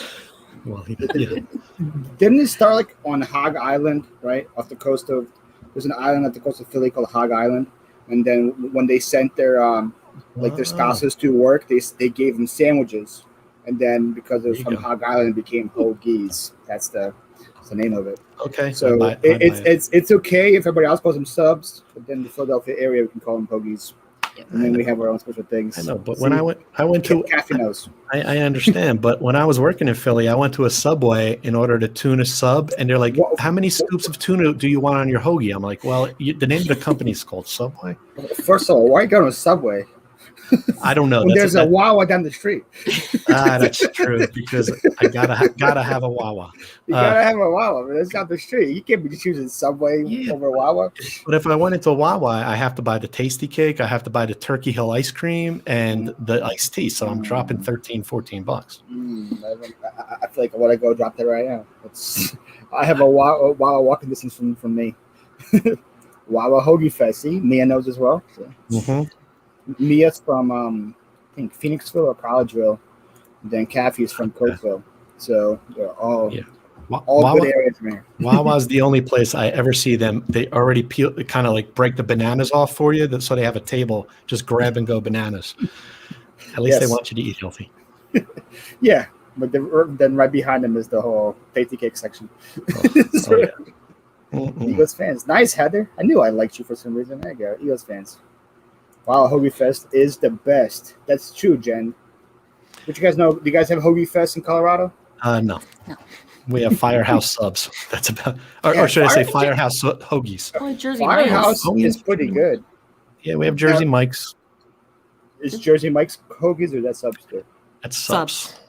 Well, didn't it start like on Hog Island, right? Off the coast of, there's an island at the coast of Philly called Hog Island, and then when they sent their their spouses to work, they gave them sandwiches, and then because it was from Hog Island, it became hoagies. That's the name of it. Okay. So it's okay if everybody else calls them subs, but then the Philadelphia area we can call them hoagies. And then we have our own special things. I know, but when I went to Kathy knows. I understand, but when I was working in Philly, I went to a Subway in order to tune a sub, and they're like, "How many scoops of tuna do you want on your hoagie?" I'm like, "Well, the name of the company is called Subway." First of all, why are you going to Subway? I don't know. There's a Wawa down the street. That's true, because I gotta have a Wawa. You gotta have a Wawa, but it's down the street. You can't be choosing Subway over Wawa. But if I went into Wawa, I have to buy the tasty cake, I have to buy the Turkey Hill ice cream, and the iced tea. So I'm dropping $13-14. I feel like I want to go drop that right now. I have a Wawa walking distance from me. Wawa Hoagie Fest. See, Mia knows as well. So. Mia's from I think Phoenixville or Collegeville. And then Kathy's from Cokeville. So they're all Wawa, good areas from here. Wawa's the only place I ever see them. They already peel, kind of like break the bananas off for you, so they have a table. Just grab and go bananas. At least they want you to eat healthy. Yeah, but then right behind them is the whole tasty cake section. Eagles fans, nice Heather. I knew I liked you for some reason. There you go, Eagles fans. Wow, Hoagie Fest is the best. That's true, Jen. But you guys know, do you guys have Hoagie Fest in Colorado? No. We have Firehouse subs. That's about, or should I say Firehouse Hoagies? Oh, Jersey Firehouse is pretty good. Yeah, we have Jersey Mike's. Is Jersey Mike's Hoagies or is that subs too? That's subs.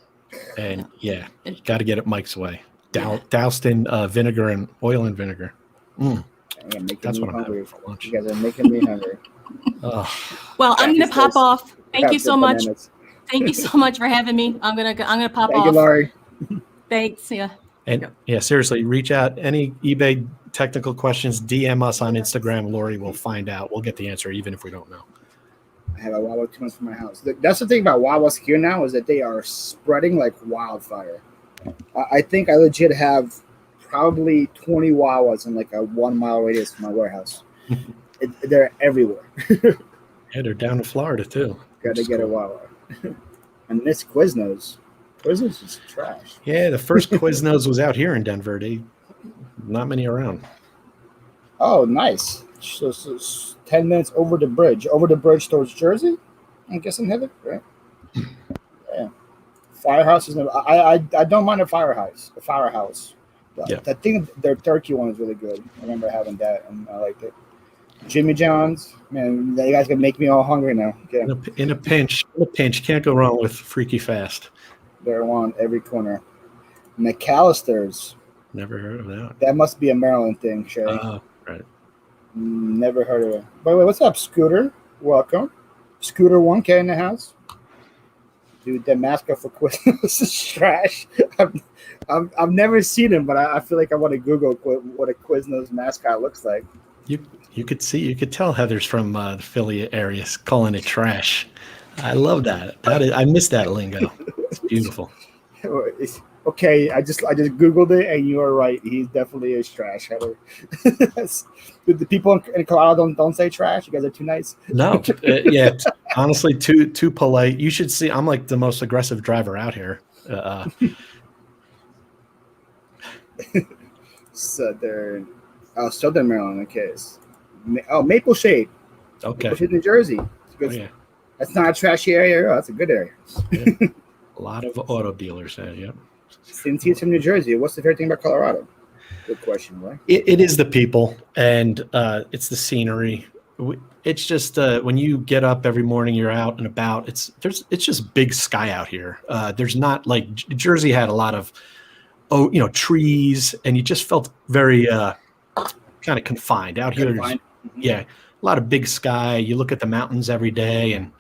And yeah, you got to get it Mike's way. Doused in vinegar and oil and vinegar. That's what I'm having for lunch. You guys are making me hungry. Well, I'm going to pop off. Thank you so much. Thank you so much for having me. I'm gonna pop off. Thank you, Laurie. Thanks. Yeah. And yeah, seriously, reach out. Any eBay technical questions, DM us on Instagram. Lori will find out. We'll get the answer, even if we don't know. I have a Wawa 2 months from my house. That's the thing about Wawas here now is that they are spreading like wildfire. I think I legit have probably 20 Wawas in like a 1 mile radius from my warehouse. They're everywhere. Yeah, they're down in Florida too. Got to get a Wawa. And this Quiznos is trash. Yeah, the first Quiznos was out here in Denver. Not many around. Oh, nice. So 10 minutes over the bridge towards Jersey. I'm guessing, Heather, right? Yeah. Firehouse is never. I don't mind a firehouse. Yeah. I think their turkey one is really good. I remember having that, and I liked it. Jimmy John's, man, you guys can make me all hungry now. Okay. In a pinch, can't go wrong with Freaky Fast. They're on every corner. McAllister's. Never heard of that. That must be a Maryland thing, Shay. Right. Never heard of it. By the way, what's up, Scooter? Welcome. Scooter 1K in the house. Dude, that mascot for Quiznos is trash. I've never seen him, but I feel like I want to Google what a Quiznos mascot looks like. You could tell Heather's from the Philly area, calling it trash. I love that. I miss that lingo. It's beautiful. Okay, I just Googled it, and you are right. He definitely is trash, Heather. The people in Colorado don't say trash. You guys are too nice. No, yeah, honestly, too polite. You should see. I'm like the most aggressive driver out here. Southern Maryland, okay. Maple Shade. Okay. Maple Shade, New Jersey. Good. Yeah. That's not a trashy area. Oh, that's a good area. Yeah. A lot of auto dealers there. Yep. Since he's from New Jersey, what's the favorite thing about Colorado? Good question, right? It is the people, and it's the scenery. It's just when you get up every morning, you're out and about. It's just big sky out here. There's not like Jersey had a lot of trees, and you just felt very kind of confined. Out here, yeah, a lot of big sky. You look at the mountains every day, and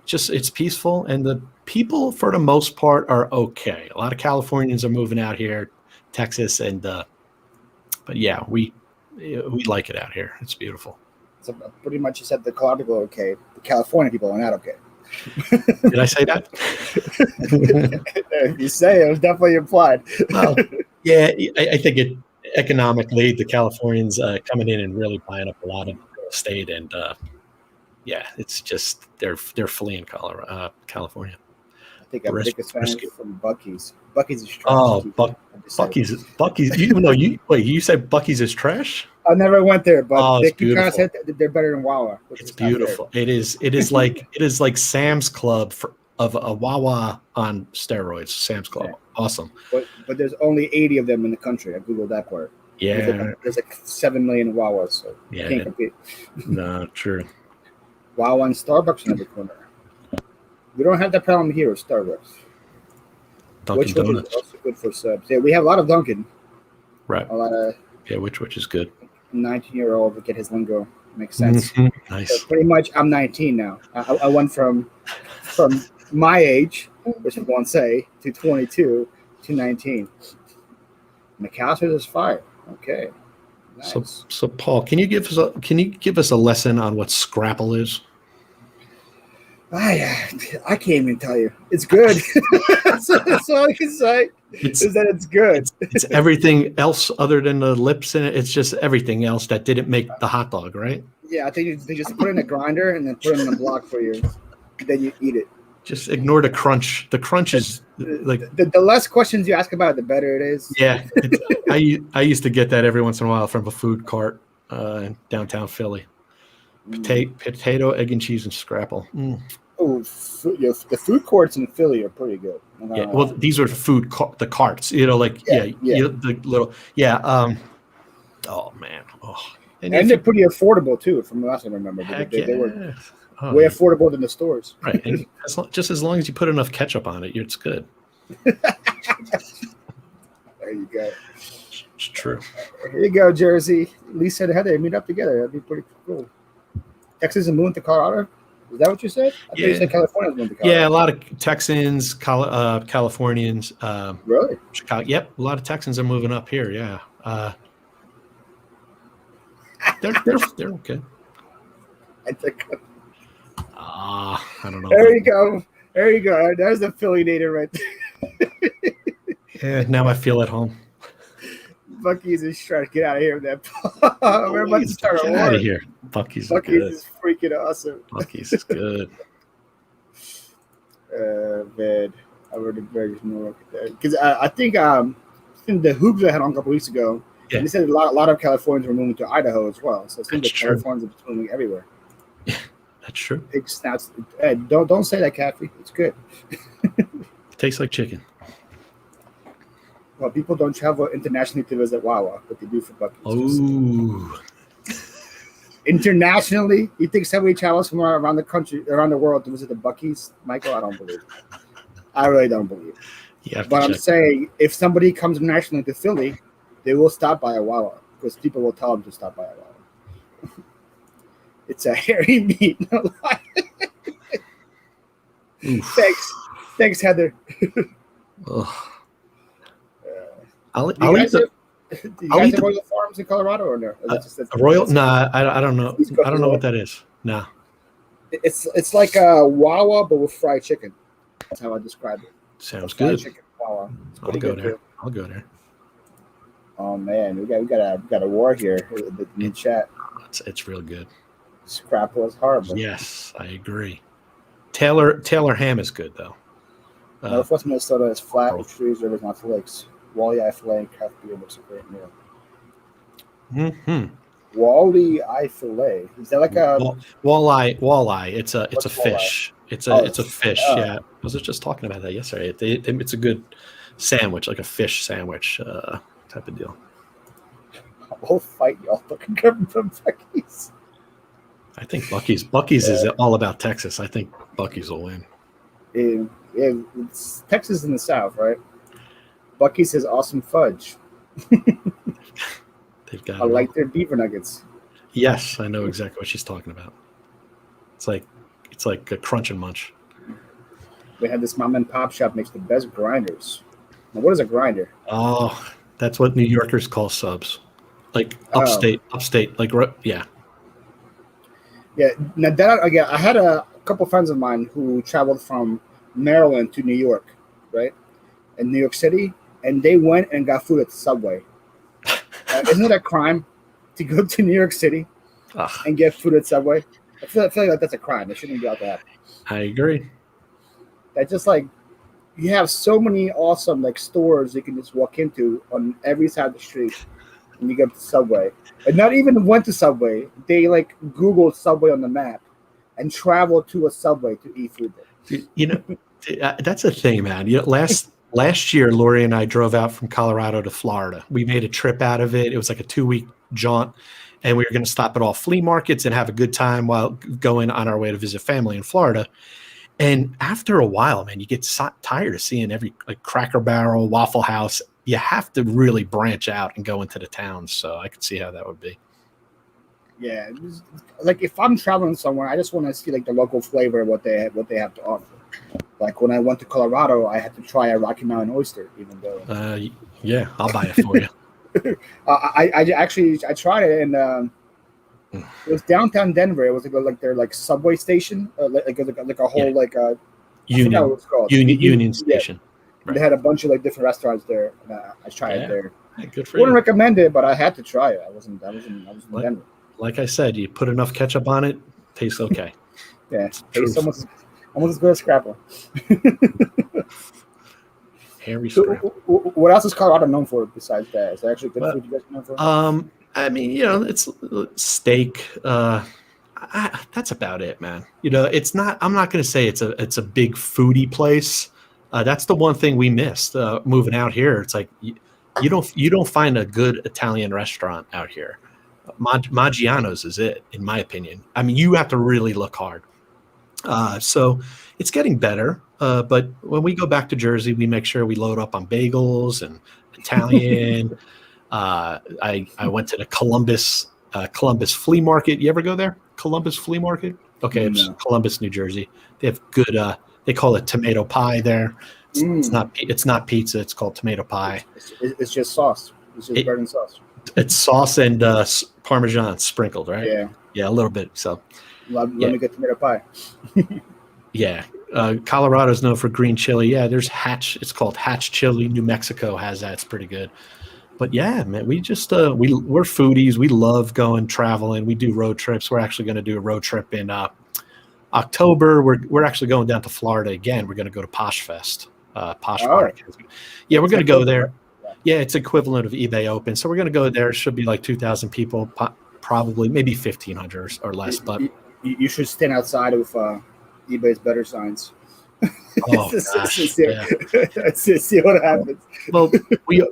it's peaceful, and the people for the most part are okay. A lot of Californians are moving out here, Texas, and but yeah, we like it out here. It's beautiful. So pretty much you said the Colorado people are okay. The California people are not okay. Did I say that? If you say it was definitely implied. Well, yeah, I think economically, the Californians coming in and really buying up a lot of real estate, and yeah, it's just they're fleeing California. I think I'm biggest fan from Buc-ee's. Buc-ee's is trash. Oh, Buc-ee's. Even though you said Buc-ee's is trash. I never went there, but they kind of said they're better than Wawa. It's beautiful. It is like Sam's Club of a Wawa on steroids. Sam's Club, yeah. Awesome. But there's only 80 of them in the country. I googled that part. Yeah, there's like 7 million Wawas, so you can't compete. No, true. Wawa and Starbucks in every corner. We don't have that problem here with Starbucks. Dunkin' Donuts is also good for subs. Yeah, we have a lot of Dunkin'. Right. A lot of which is good. 19-year-old to get his lingo. Makes sense. Mm-hmm. Nice. So pretty much, I'm 19 now. I went from my age, which I won't say, to 22 to 19. McAllister's is fire. Okay. Nice. So Paul, can you give us a lesson on what Scrapple is? I can't even tell you. It's good. That's all I can say. Is that it's good. It's everything else other than the lips in it. It's just everything else that didn't make the hot dog, right? Yeah, I think they just put it in a grinder and then put it in a block for you. Then you eat it. Just ignore the crunch. The crunch is like the less questions you ask about it, the better it is. Yeah, I used to get that every once in a while from a food cart in downtown Philly. Potato, egg and cheese, and Scrapple. Mm. Oh, the food courts in Philly are pretty good. Yeah, well, these are the carts. The little oh man, and they're pretty affordable too, from the last I remember. They were way affordable than the stores. Right, and as long as you put enough ketchup on it, it's good. There you go. It's true. Here you go, Jersey. Lisa and Heather meet up together. That'd be pretty cool. Texas and moving to Colorado. Is that what you said? I thought you said California's moving to Colorado. Yeah, a lot of Texans, Californians. Really? Chicago. Yep, a lot of Texans are moving up here. Yeah. They're okay. I think. I don't know. There you go. There you go. There's the Philly native right there. Yeah, now I feel at home. Bucky's is trying to get out of here with that. We're about to start a Get war. out of here. Bucky's is freaking awesome. Bucky's is good. Man, I would have very more because I think the hoops I had on a couple weeks ago. Yeah. They said a lot of Californians were moving to Idaho as well. So I think the That's true. Californians are moving everywhere. That's true. Big snouts. Don't say that, Kathy. It's good. It tastes like chicken. Well, people don't travel internationally to visit Wawa, but they do for Bucky's. Oh. Internationally, you think somebody travels from around the country, around the world to visit the Bucky's? Michael, I don't believe it. I really don't believe it. Yeah, But I'm saying if somebody comes nationally to Philly, they will stop by a Wawa because people will tell them to stop by a Wawa. It's a hairy meat. No lie. Thanks, Heather. I'll Do you eat guys the have Royal Farms in Colorado or no? Or that's Royal. Nah, I don't know. I don't know what that is. Nah. It's like a Wawa but with fried chicken. That's how I describe it. Sounds Fried good. chicken Wawa. It's I'll pretty go good, there. too. I'll go there. Oh man, we got a war here in the chat. It's real good. Scrapple is horrible. Yes, I agree. Taylor ham is good though. Northwest Minnesota is flat with trees, rivers, not lakes. Walleye fillet and craft beer makes a great meal. Mm-hmm. Walleye fillet. Is that like a walleye? It's a What's fish. It's Oh, a fish. oh. Yeah, I was just talking about that yesterday. It's a good sandwich, like a fish sandwich type of deal. We'll fight y'all looking good from Bucky's. I think Bucky's is all about Texas. I think Bucky's will win. It's Texas in the South, right? Bucky's has awesome fudge. They've got. I like their beaver nuggets. Yes, I know exactly what she's talking about. It's like a crunch and munch. We have this mom and pop shop makes the best grinders. Now, what is a grinder? Oh, that's what New Yorkers call subs. Like upstate, like yeah. Yeah. Now that again, I had a couple friends of mine who traveled from Maryland to New York, right? In New York City, and they went and got food at the Subway. Isn't it a crime to go to New York City and get food at Subway? I feel like that's a crime. It shouldn't be able to happen. I agree. That's just like you have so many awesome like stores you can just walk into on every side of the street, and you get to Subway. And not even went to Subway. They like Googled Subway on the map and traveled to a Subway to eat food there. You know, that's a thing, man. You know, last year, Lori and I drove out from Colorado to Florida. We made a trip out of it. It was like a 2-week jaunt, and we were going to stop at all flea markets and have a good time while going on our way to visit family in Florida. And after a while, man, you get tired of seeing every like Cracker Barrel, Waffle House. You have to really branch out and go into the towns. So I could see how that would be. Yeah, like if I'm traveling somewhere, I just want to see like the local flavor of what they have to offer. Like when I went to Colorado, I had to try a Rocky Mountain oyster, even though. Yeah, I'll buy it for you. I tried it, and it was downtown Denver. It was like their like subway station, like a whole like Union. I forgot what it's called. Union Station. Right. They had a bunch of like different restaurants there. And, I tried it there. Hey, good for Wouldn't you. recommend it, but I had to try it. I was in Denver. Like I said, you put enough ketchup on it, tastes okay. Yeah, tastes almost as good as Scrapple. Hairy So, Scrapple. what else is Colorado known for besides that? Is there actually good food you guys are known for? I mean, you know, it's steak. That's about it, man. You know, it's not. I'm not going to say it's a big foodie place. That's the one thing we missed moving out here. It's like you don't find a good Italian restaurant out here. Maggiano's is it, in my opinion. I mean, you have to really look hard. So it's getting better. But when we go back to Jersey, we make sure we load up on bagels and Italian. I went to the Columbus flea market. You ever go there? Columbus flea market? Okay, it's No. Columbus, New Jersey. They have good. They call it tomato pie there. It's not pizza. It's called tomato pie. It's just sauce. It's just bread and sauce. It's sauce and Parmesan sprinkled, right? Yeah, a little bit. So Let me get tomato pie. yeah. Colorado's known for green chili. Yeah, there's Hatch. It's called Hatch chili. New Mexico has that. It's pretty good. But yeah, man, we just we're foodies. We love going traveling. We do road trips. We're actually going to do a road trip in October. We're actually going down to Florida again. We're going to go to Posh Fest. Posh Park. Yeah, we're going to go there. Yeah, it's equivalent of eBay Open. So we're going to go there. It should be like 2,000 people, probably maybe 1,500 or less. But you should stand outside of eBay's better signs. Oh, gosh, see what happens. Well,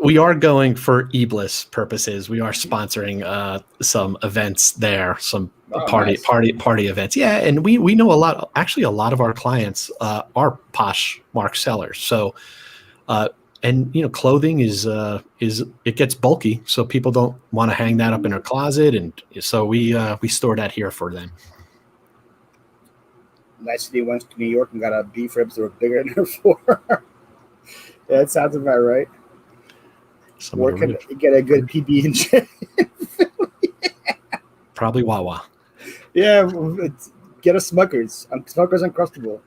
we are going for eBliss purposes. We are sponsoring some events there, some party events. Yeah, and we know a lot. Actually, a lot of our clients are Poshmark sellers. So, and clothing is it gets bulky, so people don't want to hang that up in their closet, and so we store that here for them. Nicely went to New York and got a beef ribs that were bigger than before. Yeah, that sounds about right. Where can you get a good PB and J? Probably Wawa. Yeah, get a Smucker's. Smucker's Uncrustable.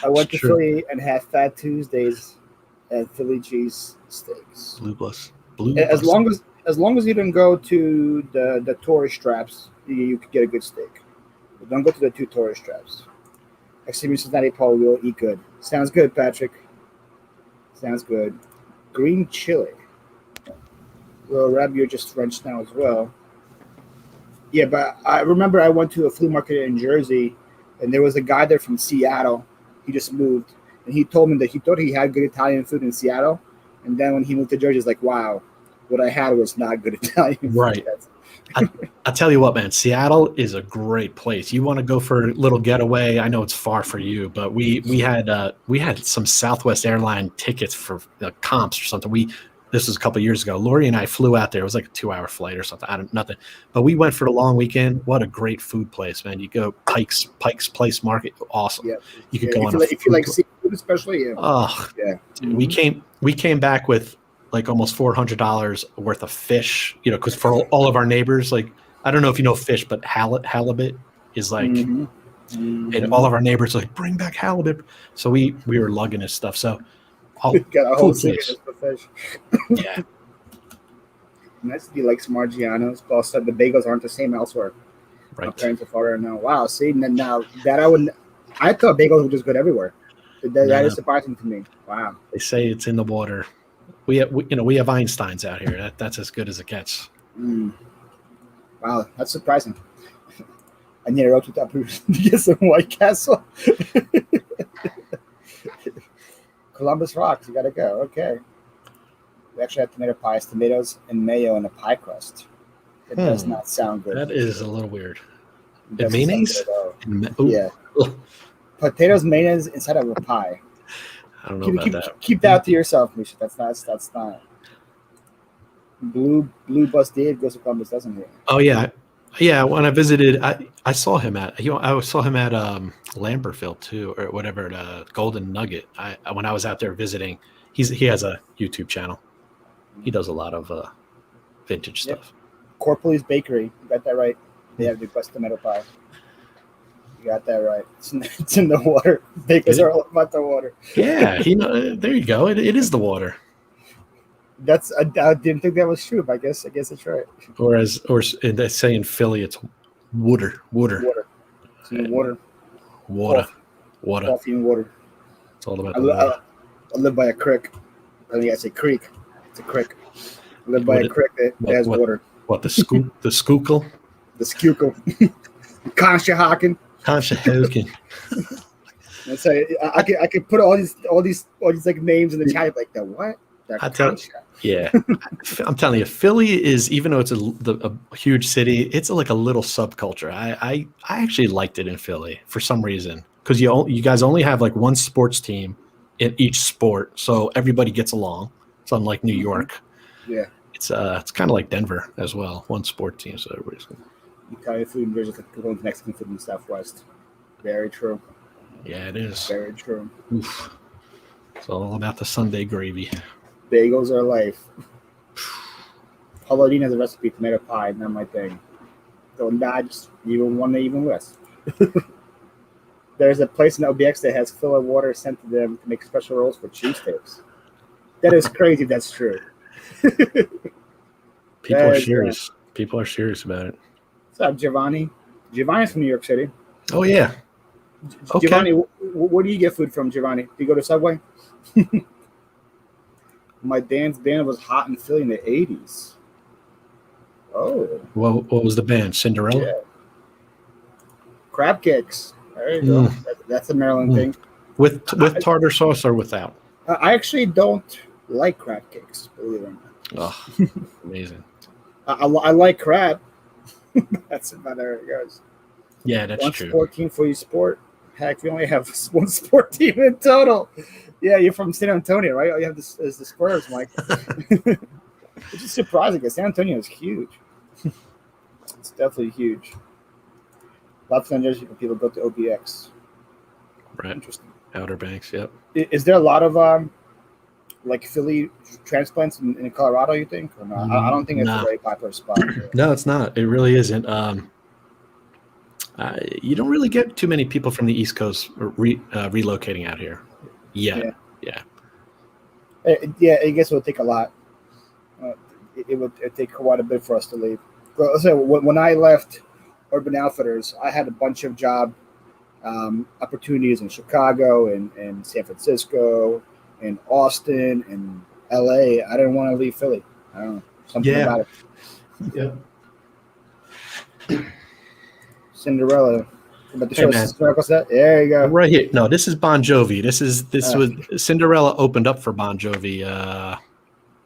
I went to Philly and had Fat Tuesdays and Philly cheese steaks. As long as you don't go to the tourist traps, you could get a good steak. But don't go to the two tourist traps. Actually, Cincinnati Paul will eat good. Sounds good, Patrick. Sounds good. Green chili. Well, Rab, you're just French now as well. Yeah, but I remember I went to a flea market in Jersey, and there was a guy there from Seattle. He just moved, and he told me that he thought he had good Italian food in Seattle, and then when he moved to Jersey, he's like, wow, what I had was not good Italian food. Right. I'll tell you what, man, Seattle is a great place. You want to go for a little getaway? I know it's far for you, but we had some Southwest Airline tickets for comps or something. This was a couple of years ago. Lori and I flew out there. It was like a 2-hour flight or something. Nothing. But we went for the long weekend. What a great food place, man. You go Pike's Place Market. Awesome. Yeah. You could go on if you like seafood especially. Yeah. Oh, yeah. Dude, we came back with like almost $400 worth of fish, because for all of our neighbors, like, I don't know if you know fish, but halibut is like, and all of our neighbors are like, bring back halibut. So we were lugging his stuff. So got a whole place. For fish. Yeah. Nice to be like Margiano's, but also the bagels aren't the same elsewhere. Right. My parents are far now. Wow. See, now that I thought bagels were just good everywhere. That is surprising to me. Wow. They say it's in the water. We have Einsteins out here. That's as good as it gets. Wow, that's surprising. I need a road trip to get some White Castle. Columbus rocks. You gotta go. Okay. We actually have tomato pies, tomatoes and mayo and a pie crust. It does not sound good. That is a little weird. And mayonnaise? Yeah. Potatoes, mayonnaise inside of a pie. I don't know about that. Keep that to yourself, Misha. That's not. Blue Bus Dave goes to Columbus, doesn't he? Oh yeah. When I visited, I saw him at Lambertville too, or whatever, the Golden Nugget. When I was out there visiting, he has a YouTube channel. He does a lot of vintage stuff. Corporaly's Bakery, you got that right. They have the best tomato pie. You got that right. It's in the water. Bakers are all about the water. Yeah, there you go. It is the water. I didn't think that was true, but I guess it's right. Or they say in Philly, it's water. It's in the water. Water. Coffee and water. It's all about the water. I live by a creek. I think I say creek. It's a creek. I live by a creek that has water. What, the Schuylkill? The Schuylkill. Conshohocken. Let's say I could put all these like names in the chat like that. What? That I tell concept. yeah, I'm telling you, Philly is, even though it's a huge city, it's like a little subculture. I actually liked it in Philly for some reason, because you guys only have like one sports team in each sport, so everybody gets along. It's unlike New York. Yeah. It's kind of like Denver as well, one sport team, so everybody's. Italian food versus going to Mexican food in the Southwest. Very true. Yeah, it is. Very true. Oof. It's all about the Sunday gravy. Bagels are life. Paladine has a recipe tomato pie, not my thing. Don't dodge even one, even less. There's a place in OBX that has filler water sent to them to make special rolls for cheesesteaks. That is crazy. That's true. People are serious. People are serious about it. What's up, Giovanni? Giovanni's from New York City. Oh yeah. Okay. Giovanni, where do you get food from, Giovanni? Do you go to Subway? My dance band was hot in Philly in the 80s. Oh. What was the band? Cinderella? Yeah. Crab cakes. There you go. That's a Maryland thing. With tartar sauce or without? I actually don't like crab cakes, believe it or not. Oh, amazing. I like crab. That's about there it goes. Yeah, that's true. One sport team for each sport. Heck, we only have one sport team in total. Yeah, you're from San Antonio, right? All you have is the Spurs, Mike. Which is surprising because San Antonio is huge. It's definitely huge. Lots of New Jersey people go to OBX. Right. Interesting. Outer Banks, yep. Is there a lot of like Philly transplants in Colorado, you think? Or not? I don't think it's a very popular spot. No, it's not. It really isn't. You don't really get too many people from the East Coast relocating out here. Yeah. Yeah, I guess it would take a lot. It would take quite a bit for us to leave. So when I left Urban Outfitters, I had a bunch of job opportunities in Chicago and San Francisco and Austin and LA. I didn't want to leave Philly. I don't know. Something about it. Yeah. Cinderella. About to show historical set. There you go. Right here. No, this is Bon Jovi. This was Cinderella opened up for Bon Jovi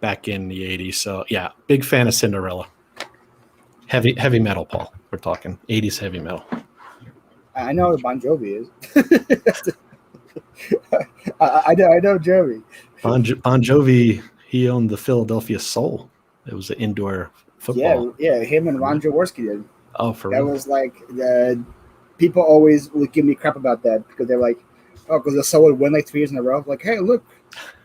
back in the 80s. So yeah, big fan of Cinderella. Heavy metal, Paul. We're talking 80s heavy metal. I know what Bon Jovi is. I know Jovi. Bon Jovi, he owned the Philadelphia Soul. It was an indoor football. Yeah, him and Ron Jaworski did. Oh, for real? That was like people always would give me crap about that because they're like, oh, because the Soul would win like 3 years in a row. Like, hey, look,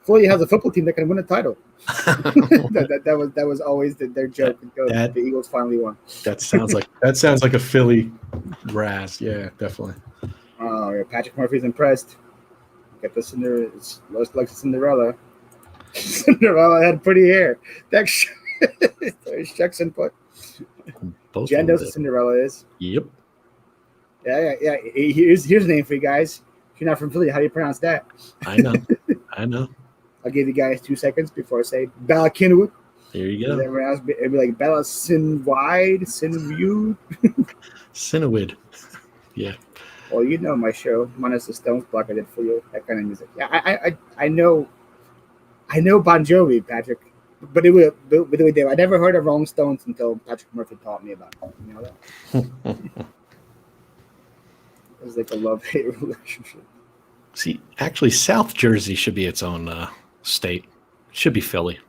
Philly has a football team that can win a title. that was always their joke. The Eagles finally won. That sounds like a Philly razz. Yeah, definitely. Oh, yeah, Patrick Murphy's impressed. Get the Cinderella. It looks like Cinderella. Cinderella had pretty hair. That's Chuck's input. Jen knows what Cinderella is. Yep. Yeah. Here's a name for you guys. If you're not from Philly, how do you pronounce that? I know. I'll give you guys 2 seconds before I say Bella Kinwood. There you go. Everyone else, it'd be like Bella Sinwide, Sinwide. Sinwide. Yeah. Well, you know my show, minus the Stones block I did for you. That kind of music. Yeah, I know Bon Jovi, Patrick. But I never heard of Rolling Stones until Patrick Murphy taught me about it. You know that? It was like a love-hate relationship. See, actually, South Jersey should be its own state. It should be Philly,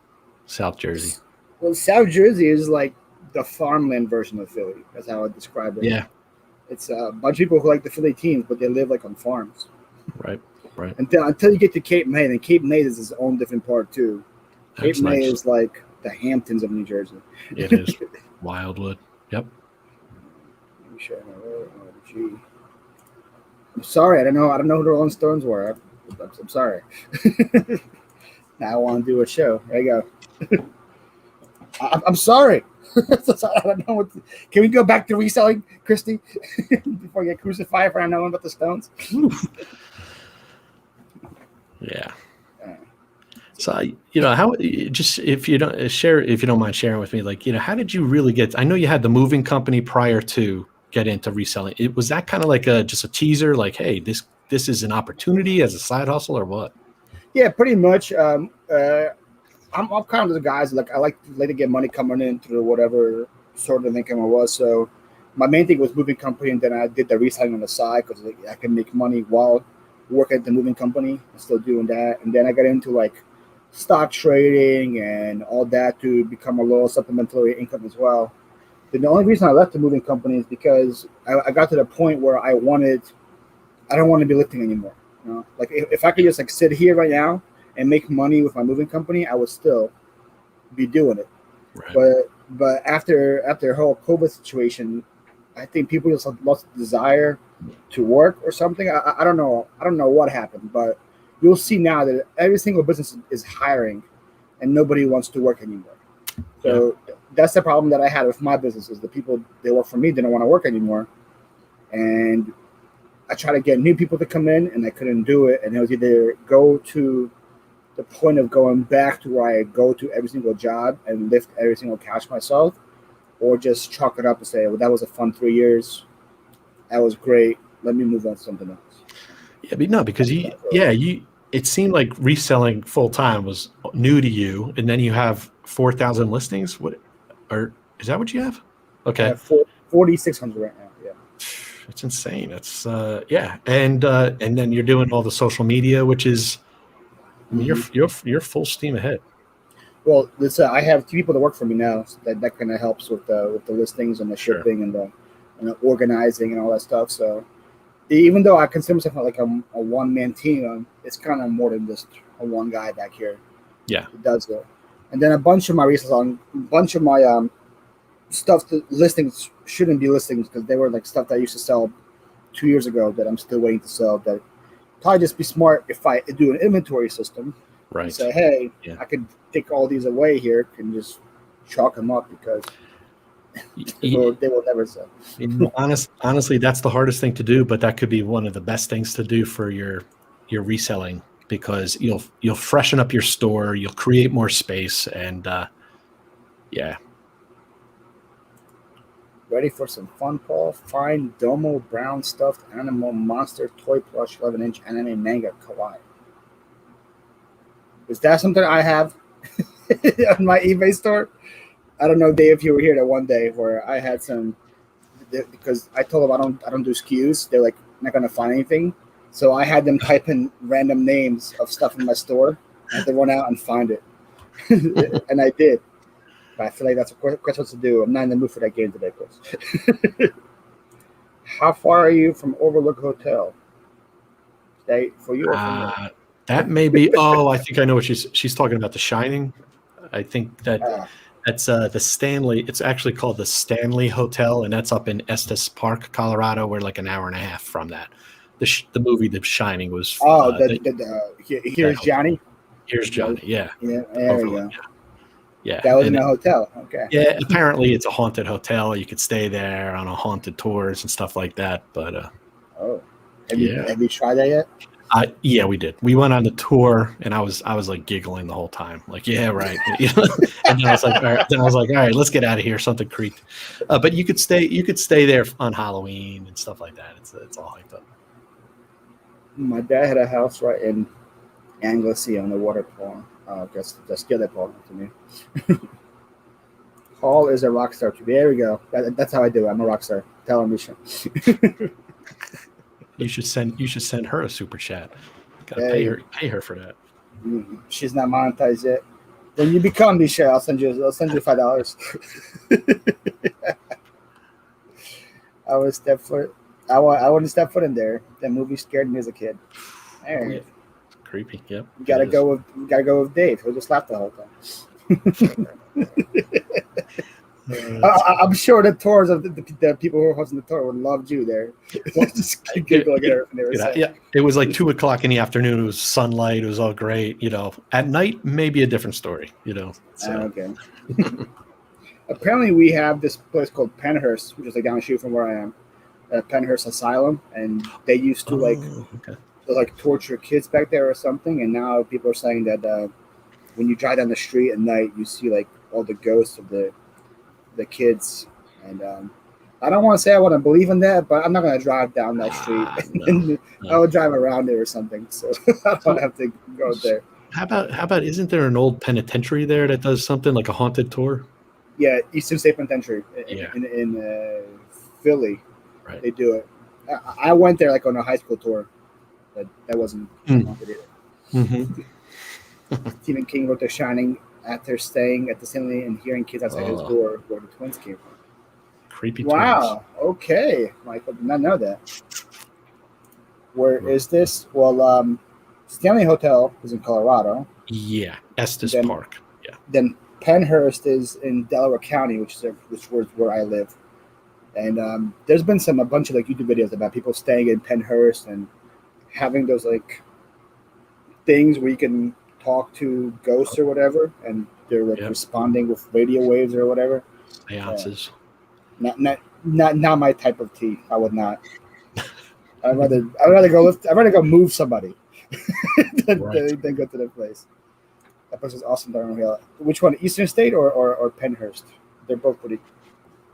South Jersey. Well, South Jersey is like the farmland version of Philly. That's how I describe it. Yeah. It's a bunch of people who like the Philly teams, but they live like on farms. Right. Until you get to Cape May, and Cape May is its own different part too. Cape May is like the Hamptons of New Jersey. It is. Wildwood. Yep. Let me show you. I'm sorry. I don't know who the Rolling Stones were. I'm sorry. Now I want to do a show. There you go. I'm sorry. I don't know what. Can we go back to reselling, Christy, before I get crucified for not knowing about the Stones? Yeah. So how just if you don't mind sharing with me, like how did you really get? I know you had the moving company prior to get into reselling. Was that kind of like just a teaser, like, hey, this is an opportunity as a side hustle or what? Yeah, pretty much. I'm kind of the guys like I like to get money coming in through whatever sort of income it was. So my main thing was moving company, and then I did the reselling on the side because I can make money while working at the moving company and still doing that. And then I got into like stock trading and all that to become a little supplementary income as well. Then the only reason I left the moving company is because I got to the point where I don't want to be lifting anymore. You know, like if I could just like sit here right now and make money with my moving company, I would still be doing it. Right. But after the whole COVID situation, I think people just lost the desire to work or something. I don't know. I don't know what happened, but you'll see now that every single business is hiring, and nobody wants to work anymore. So that's the problem that I had with my business is the people that work for me didn't want to work anymore, and I tried to get new people to come in, and I couldn't do it. And it was either go to the point of going back to where I go to every single job and lift every single cash myself, or just chalk it up and say, well, that was a fun 3 years. That was great. Let me move on to something else. Yeah, but no, because it seemed like reselling full time was new to you, and then you have 4,000 listings. Is that what you have? Okay, I have 4,600 right now. Yeah, it's insane. It's and then you're doing all the social media, which is, I mean, you're full steam ahead. Well, I have 2 people that work for me now, so that kind of helps with the listings and the shipping and the organizing and all that stuff. So even though I consider myself like a one-man team, it's kind of more than just a one guy back here. Yeah, it does go. And then a bunch of my stuff, listings shouldn't be listings because they were like stuff that I used to sell 2 years ago that I'm still waiting to sell. That probably just be smart if I do an inventory system. Right. And say, hey, I could take all these away here and just chalk them up because they will never sell. Honestly, that's the hardest thing to do, but that could be one of the best things to do for your reselling because you'll freshen up your store, you'll create more space, and Ready for some fun, Paul? Find Domo brown stuffed animal monster toy plush 11-inch anime manga kawaii. Is that something I have on my eBay store? I don't know, Dave, if you were here that one day where I had some, because I told them I don't do SKUs. They're like not gonna find anything, so I had them type in random names of stuff in my store. I had to run out and find it, and I did. But I feel like that's a question to do. I'm not in the mood for that game today, Chris. How far are you from Overlook Hotel? Is that for you or for me? That may be. Oh, I think I know what she's talking about. The Shining. I think that's the Stanley. It's actually called the Stanley Hotel, and that's up in Estes Park, Colorado. We're like an hour and a half from that. The movie The Shining was. Here's Johnny. Here's Johnny. Yeah. Yeah. There we go. Yeah. That was in a hotel. Okay. Yeah. Apparently, it's a haunted hotel. You could stay there on a haunted tours and stuff like that. But. Have you tried that yet? Yeah, we did. We went on the tour, and I was like giggling the whole time, like, yeah, right. And then I was like, all right, let's get out of here. Something creaked. But you could stay there on Halloween and stuff like that. It's all hyped up. My dad had a house right in Anglesey on the water pond. Just give that part to me. Paul is a rock star. There we go. That's how I do it. I'm a rock star. Tell him we should. You should send her a super chat. Gotta pay her for that. She's not monetized yet. When you become Michelle, I'll send you $5. I wouldn't step foot in there. That movie scared me as a kid. Yeah. Creepy. Yep. You gotta go with Dave. He'll just laugh the whole time. I'm sure the tours of the people who are hosting the tour would love you there. Just giggling at everything. Yeah, it was like 2:00 in the afternoon. It was sunlight. It was all great. At night, maybe a different story. So. Okay. Apparently, we have this place called Penhurst, which is like down the street from where I am, Penhurst Asylum, and they used to torture kids back there or something. And now people are saying that when you drive down the street at night, you see like all the ghosts of the kids, and I don't want to say I want to believe in that, but I'm not going to drive down that street. No. I would drive around it or something, so I don't have to go there. How about isn't there an old penitentiary there that does something like a haunted tour? Yeah, Eastern State Penitentiary Yeah. in Philly. Right. They do it. I went there like on a high school tour, but that wasn't haunted either. Mm-hmm. Stephen King wrote The Shining after staying at the Stanley and hearing kids outside his door where the twins came from. Creepy Wow. Okay. Michael did not know that. Where is this? Well, Stanley Hotel is in Colorado. Yeah, Estes Park. Yeah. Then Pennhurst is in Delaware County, which was where I live. And there's been a bunch of like YouTube videos about people staying in Pennhurst and having those like things where you can talk to ghosts or whatever, and they're like responding with radio waves or whatever. Seances. Not my type of tea. I would not. I'd rather go move somebody than go to that place. That place is awesome down here. Which one? Eastern State or Pennhurst? They're both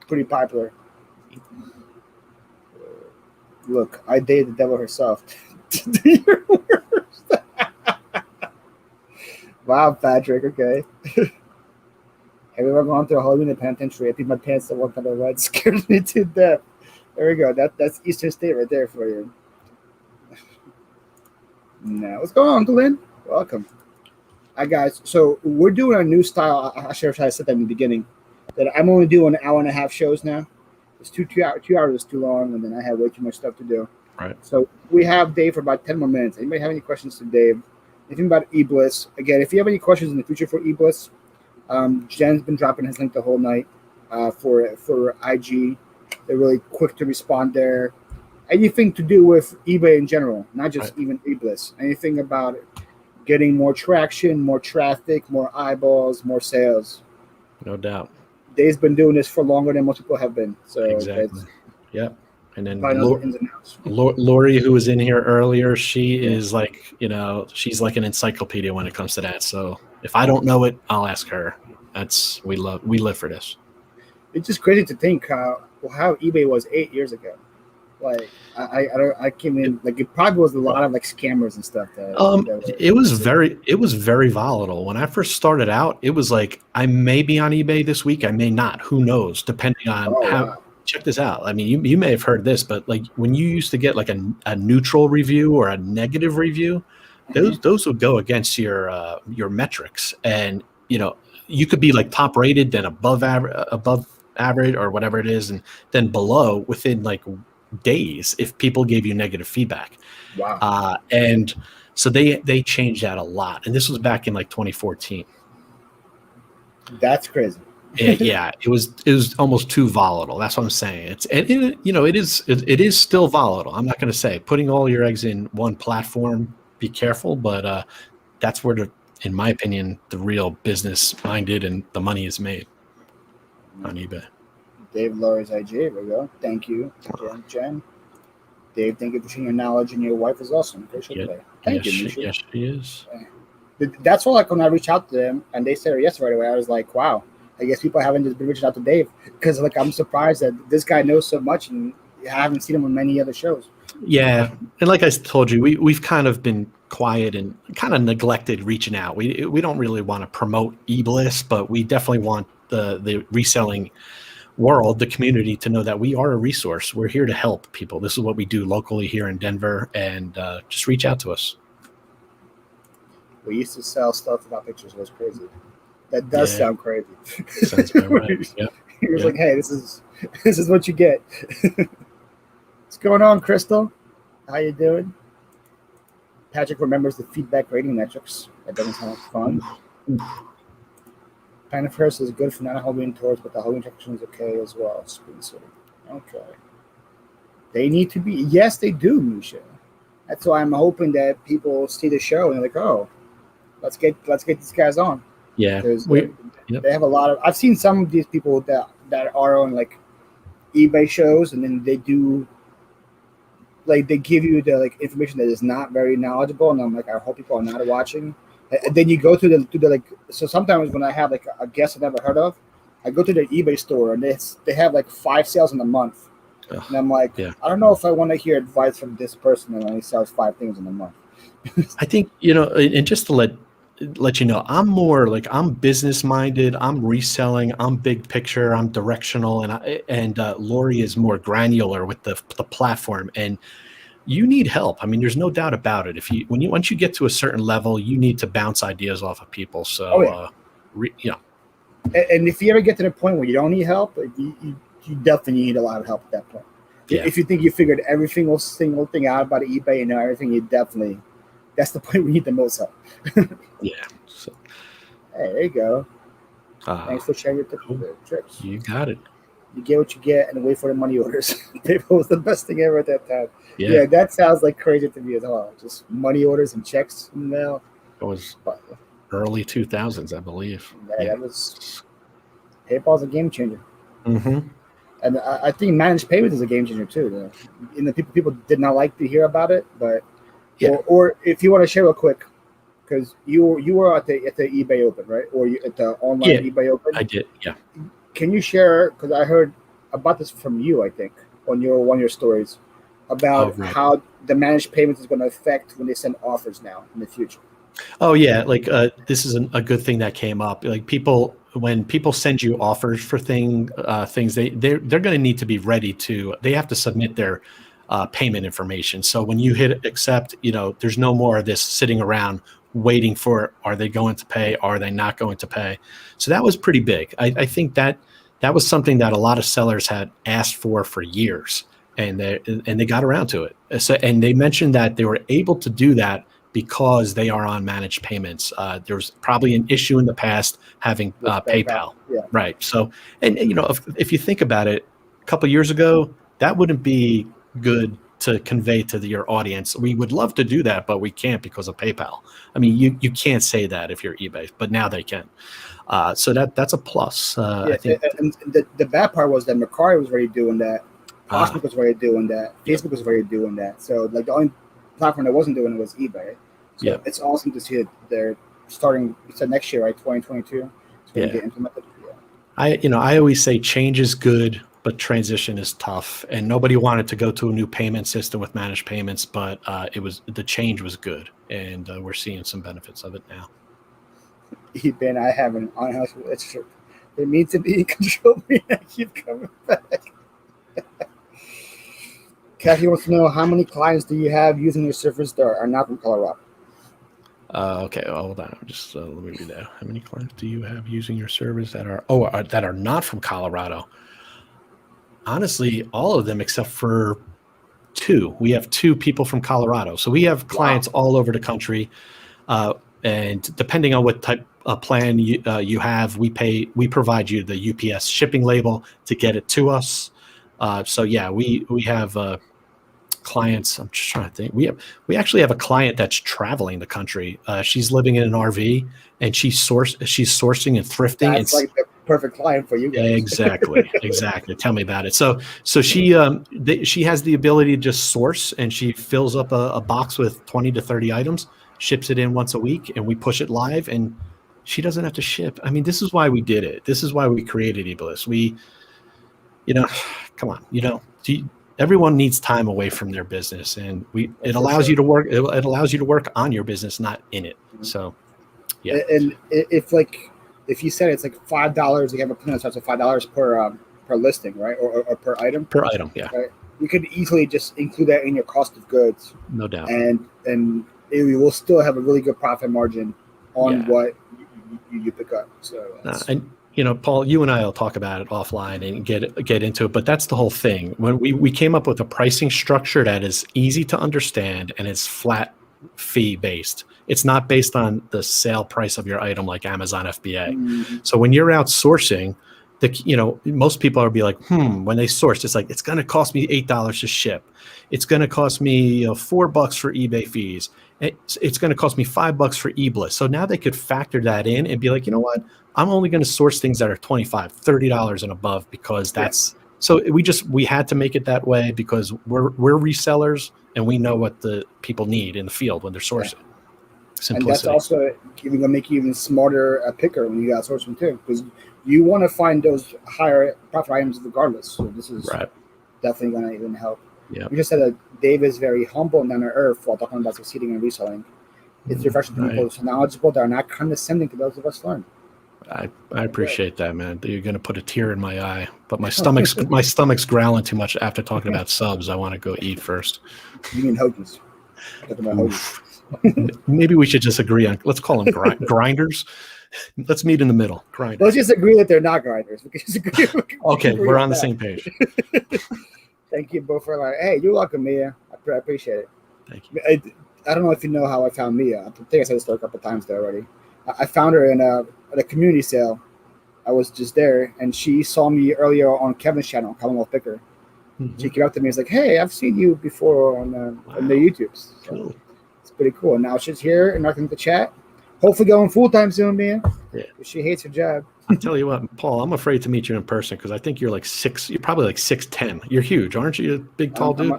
pretty popular. Look, I dated the devil herself. Your worst. Wow, Patrick. Okay. Have you ever gone through a Halloween in the penitentiary? I think my pants that walked on the red scared me to death. There we go. That's Eastern State right there for you. Now, what's going on, Uncle Lynn? Welcome. Hi, guys. So we're doing a new style. I should have tried to set that in the beginning. That I'm only doing 1.5 hour shows now. It's 2 hours is too long, and then I have way too much stuff to do. Right. So we have Dave for about 10 more minutes. Anybody have any questions to Dave? Anything about eBliss? Again, if you have any questions in the future for eBliss, Jen's been dropping his link the whole night for IG. They're really quick to respond there. Anything to do with eBay in general, not just even eBliss. Anything about getting more traction, more traffic, more eyeballs, more sales. No doubt. Dave's been doing this for longer than most people have been. So exactly. Yep. And then Lori, who was in here earlier, she is like, she's like an encyclopedia when it comes to that. So if I don't know it, I'll ask her. We live for this. It's just crazy to think how eBay was 8 years ago. Like I came in like it probably was a lot of like scammers and stuff. It was very volatile. When I first started out, it was like I may be on eBay this week, I may not. Who knows? Depending on how. Wow. Check this out. I mean, you may have heard this, but like when you used to get like a neutral review or a negative review, those would go against your metrics, and you could be like top rated, then above average or whatever it is, and then below within like days if people gave you negative feedback. Wow. And so they changed that a lot, and this was back in like 2014. That's crazy. Yeah, it was almost too volatile. That's what I'm saying. It is still volatile. I'm not going to say putting all your eggs in one platform. Be careful, but that's where in my opinion, the real business minded and the money is made on eBay. Dave Laurie's IG. Here we go. Thank you, Jen. Dave, thank you for sharing your knowledge, and your wife is awesome. Thank you, Misha. Yes, she is. That's why, like, when I reached out to them and they said yes right away, I was like, wow. I guess people haven't just been reaching out to Dave because, like, I'm surprised that this guy knows so much, and I haven't seen him on many other shows. Yeah, and like I told you, we've kind of been quiet and kind of neglected reaching out. We don't really want to promote eBliss, but we definitely want the reselling world, the community, to know that we are a resource. We're here to help people. This is what we do locally here in Denver, and just reach out to us. We used to sell stuff without pictures. It was crazy. That does sound crazy. Sounds about right. Yep. He was like, "Hey, this is what you get." What's going on, Crystal? How you doing? Patrick remembers the feedback rating metrics. That doesn't sound like fun. Pennhurst is good for non-Halloween tours, but the Halloween section is okay as well. Spring City. Okay. They need to be. Yes, they do, Misha. That's why I'm hoping that people see the show and they're like, "Oh, let's get these guys on." Yeah, they have a lot of. I've seen some of these people that are on like eBay shows, and then they do like they give you the like information that is not very knowledgeable, and I'm like, I hope people are not watching. And then you go to the like. So sometimes when I have like a guest I've never heard of, I go to the eBay store and they have like 5 sales in a month, and I'm like, I don't know if I want to hear advice from this person that only sells 5 things in a month. I think and just to let let you know, I'm more like, I'm business minded, I'm reselling, I'm big picture, I'm directional, and Lori is more granular with the platform. And you need help. I mean, there's no doubt about it. Once you get to a certain level, you need to bounce ideas off of people. So, And if you ever get to the point where you don't need help, you definitely need a lot of help at that point. Yeah. If you think you figured every single thing out about eBay and know everything, that's the point we need the most help. Yeah. So, hey, there you go. Thanks for sharing your tricks. You got it. You get what you get and wait for the money orders. PayPal was the best thing ever at that time. Yeah, that sounds like crazy to me as well. Just money orders and checks in the mail. It was early 2000s, I believe. That was PayPal's a game changer. Mm-hmm. And I think managed payments is a game changer too. Though. And the people did not like to hear about it, but or if you want to share real quick, because you were at the eBay Open, right? Or you at the online eBay Open? I did. Yeah. Can you share? Because I heard about this from you, I think, on one of your stories about how the managed payments is going to affect when they send offers now in the future. Oh yeah, like this is a good thing that came up. Like when people send you offers for things, they're going to need to be ready to. They have to submit their payment information. So when you hit accept, there's no more of this sitting around waiting for, are they going to pay? Are they not going to pay? So that was pretty big. I think that was something that a lot of sellers had asked for years, and they got around to it. So, and they mentioned that they were able to do that because they are on managed payments. There was probably an issue in the past having PayPal. Yeah. Right. So, and if you think about it, a couple of years ago, that wouldn't be good to convey to your audience. We would love to do that, but we can't because of PayPal. I mean, you can't say that if you're eBay, but now they can. So that's a plus. I think. And the bad part was that Mercari was already doing that. Facebook was already doing that. Facebook was already doing that. So like the only platform that wasn't doing it was eBay. So it's awesome to see that they're starting. You said next year, right? 2022. It's going to get implemented. Yeah. I always say change is good, but transition is tough. And nobody wanted to go to a new payment system with managed payments, but the change was good, and we're seeing some benefits of it now. eBay and I have an on-house relationship. They need to be in control of me. I keep coming back. Kathy wants to know, how many clients do you have using your service that are not from Colorado? Okay, hold on. Just let me read that. How many clients do you have using your service that are not from Colorado? Honestly, all of them except for 2. We have 2 people from Colorado. So we have clients all over the country, and depending on what type of plan you have, we provide you the UPS shipping label to get it to us. So yeah, we have clients. I'm just trying to think. We actually have a client that's traveling the country. She's living in an RV, and she's sourcing and thrifting. That's like the perfect client for you guys. Exactly. Tell me about it. So she has the ability to just source, and she fills up a box with 20 to 30 items, ships it in once a week, and we push it live, and she doesn't have to ship. I mean, this is why we did it. This is why we created eBliss. Come on, everyone needs time away from their business, and it allows you to work. It allows you to work on your business, not in it. So, yeah. And if you said it's like $5, you have a plan that starts at $5 per listing, right, or per item. Per item, yeah. Right? You could easily just include that in your cost of goods. No doubt. And you will still have a really good profit margin on what you pick up. So. Paul, you and I will talk about it offline and get into it, but that's the whole thing. When we came up with a pricing structure that is easy to understand and it's flat fee based. It's not based on the sale price of your item like Amazon FBA. Mm-hmm. So when you're outsourcing, most people will be like, when they source, it's like, it's going to cost me $8 to ship. It's going to cost me $4 for eBay fees. It's going to cost me $5 for eBliss. So now they could factor that in and be like, you know what? I'm only going to source things that are $25, $30 and above, because that's so we had to make it that way because we're resellers and we know what the people need in the field when they're sourcing. Simplicity. And that's also going to make you even smarter picker when you outsource them too, because you want to find those higher profit items regardless. So this is definitely going to even help. Yeah. You just said that Dave is very humble and down to earth while talking about succeeding in reselling. It's refreshing to people who's knowledgeable that are not condescending to those of us learn. I appreciate that, man. You're going to put a tear in my eye, but my stomach's growling too much after talking about subs. I want to go eat first. You mean hoagies? Talking about hoagies. Maybe we should just agree on. Let's call them grinders. Let's meet in the middle. Grinders. Let's just agree that they're not grinders. Okay, we're on the same page. Thank you both for hey, you're welcome, Mia. I appreciate it. Thank you. I don't know if you know how I found Mia. I think I said this a couple of times there already. I found her at a community sale. I was just there, and she saw me earlier on Kevin's channel, Commonwealth Picker. Mm-hmm. She came up to me and was like, "Hey, I've seen you before on the YouTubes." So cool. It's pretty cool. And now she's here and nothing to chat. Hopefully going full-time soon, Mia. Yeah. She hates her job. I'll tell you what, Paul, I'm afraid to meet you in person because I think you're like you're probably like 6'10". You're huge, aren't you? A big, tall dude?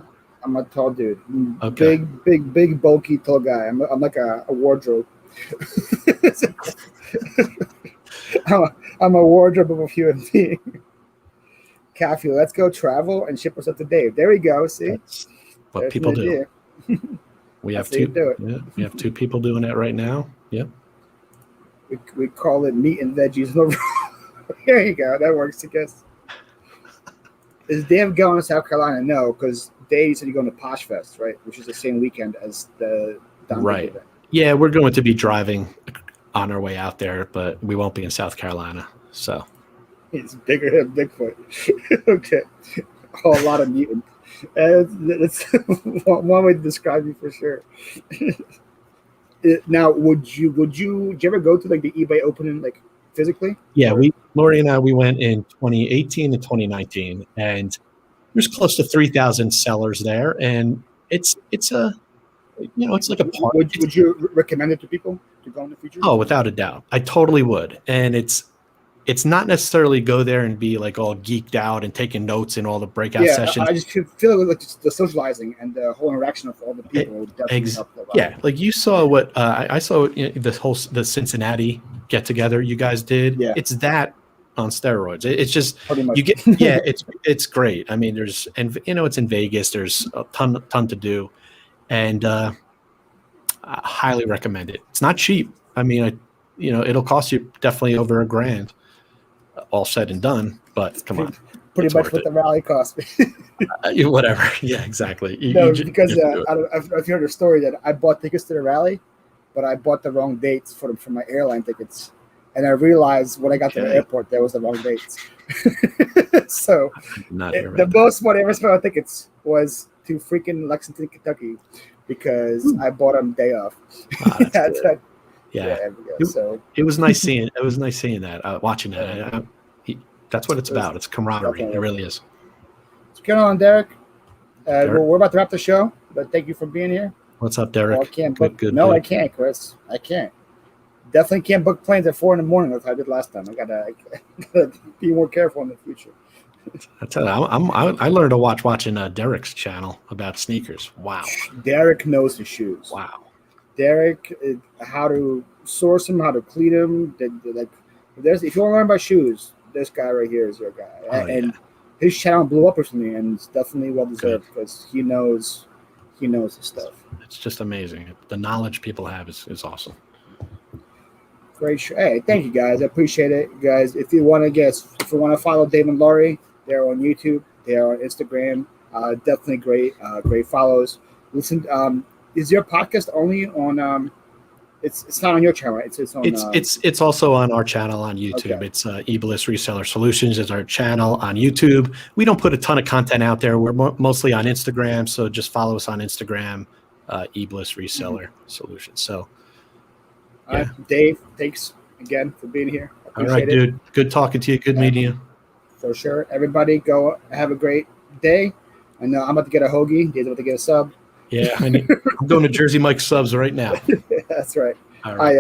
I'm a tall dude. Okay. Big, bulky, tall guy. I'm like a wardrobe. I'm a wardrobe of a human being. Kathy, let's go travel and ship us up to Dave. There we go. See? That's what people do. We have two. Yeah, we have two people doing that right now. Yep. We call it meat and veggies. There you go. That works, I guess. Is Dave going to South Carolina? No, because Dave said you're going to Posh Fest, right? Which is the same weekend as the right. Event. Yeah, we're going to be driving on our way out there, but we won't be in South Carolina. So it's bigger than Bigfoot. Okay, a lot of mutant. That's one way to describe you for sure. Now, would you ever go to like the eBay opening like physically? Yeah, Lori and I went in 2018 and 2019, and there's close to 3,000 sellers there, and it's a it's like a party. Would you recommend it to people to go in the future? Oh, without a doubt, I totally would. And it's not necessarily go there and be like all geeked out and taking notes in all the breakout sessions. I just feel like the socializing and the whole interaction of all the people would definitely help a lot. Yeah, like you saw what I saw the Cincinnati get together you guys did. Yeah. It's that on steroids. It's just you get it's great. I mean, it's in Vegas. There's a ton to do, and I highly recommend it. It's not cheap. I mean, it'll cost you definitely over $1,000. All said and done, but come on. Pretty much what the rally cost me. Whatever. Yeah, exactly. Because I don't know if you heard the story that I bought tickets to the rally, but I bought the wrong dates for my airline tickets. And I realized when I got to the airport, there was the wrong dates. So the most money I ever spent on tickets was to freaking Lexington, Kentucky, because I bought them day off. Yeah, it was nice seeing. It was nice seeing that, watching that. That's what it's about. It's camaraderie. It really is. What's going on, Derek? We're about to wrap the show, but thank you for being here. What's up, Derek? I can't book. I can't, Chris. I can't. Definitely can't book planes at 4 a.m. like I did last time. I gotta be more careful in the future. I tell you, I learned to watching Derek's channel about sneakers. Wow. Derek knows his shoes. Wow. Derek, how to source them, how to clean them. If you want to learn about shoes, this guy right here is your guy. And his channel blew up recently, and it's definitely well deserved because he knows his stuff. It's just amazing. The knowledge people have is awesome. Great show. Hey, thank you guys. I appreciate it, guys. If you want to follow Dave and Laurie, they're on YouTube. They're on Instagram. Definitely great follows. Listen. Is your podcast only on? It's not on your channel, right? It's on. It's also on our channel on YouTube. Okay. It's eBliss Reseller Solutions is our channel on YouTube. We don't put a ton of content out there. We're mostly on Instagram, so just follow us on Instagram, eBliss Reseller Solutions. So, yeah. Dave, thanks again for being here. All right, dude. Good talking to you. Good meeting you. For sure. Everybody, go have a great day. I know I'm about to get a hoagie. Dave's about to get a sub. Yeah, I'm going to Jersey Mike subs right now. That's right. All right.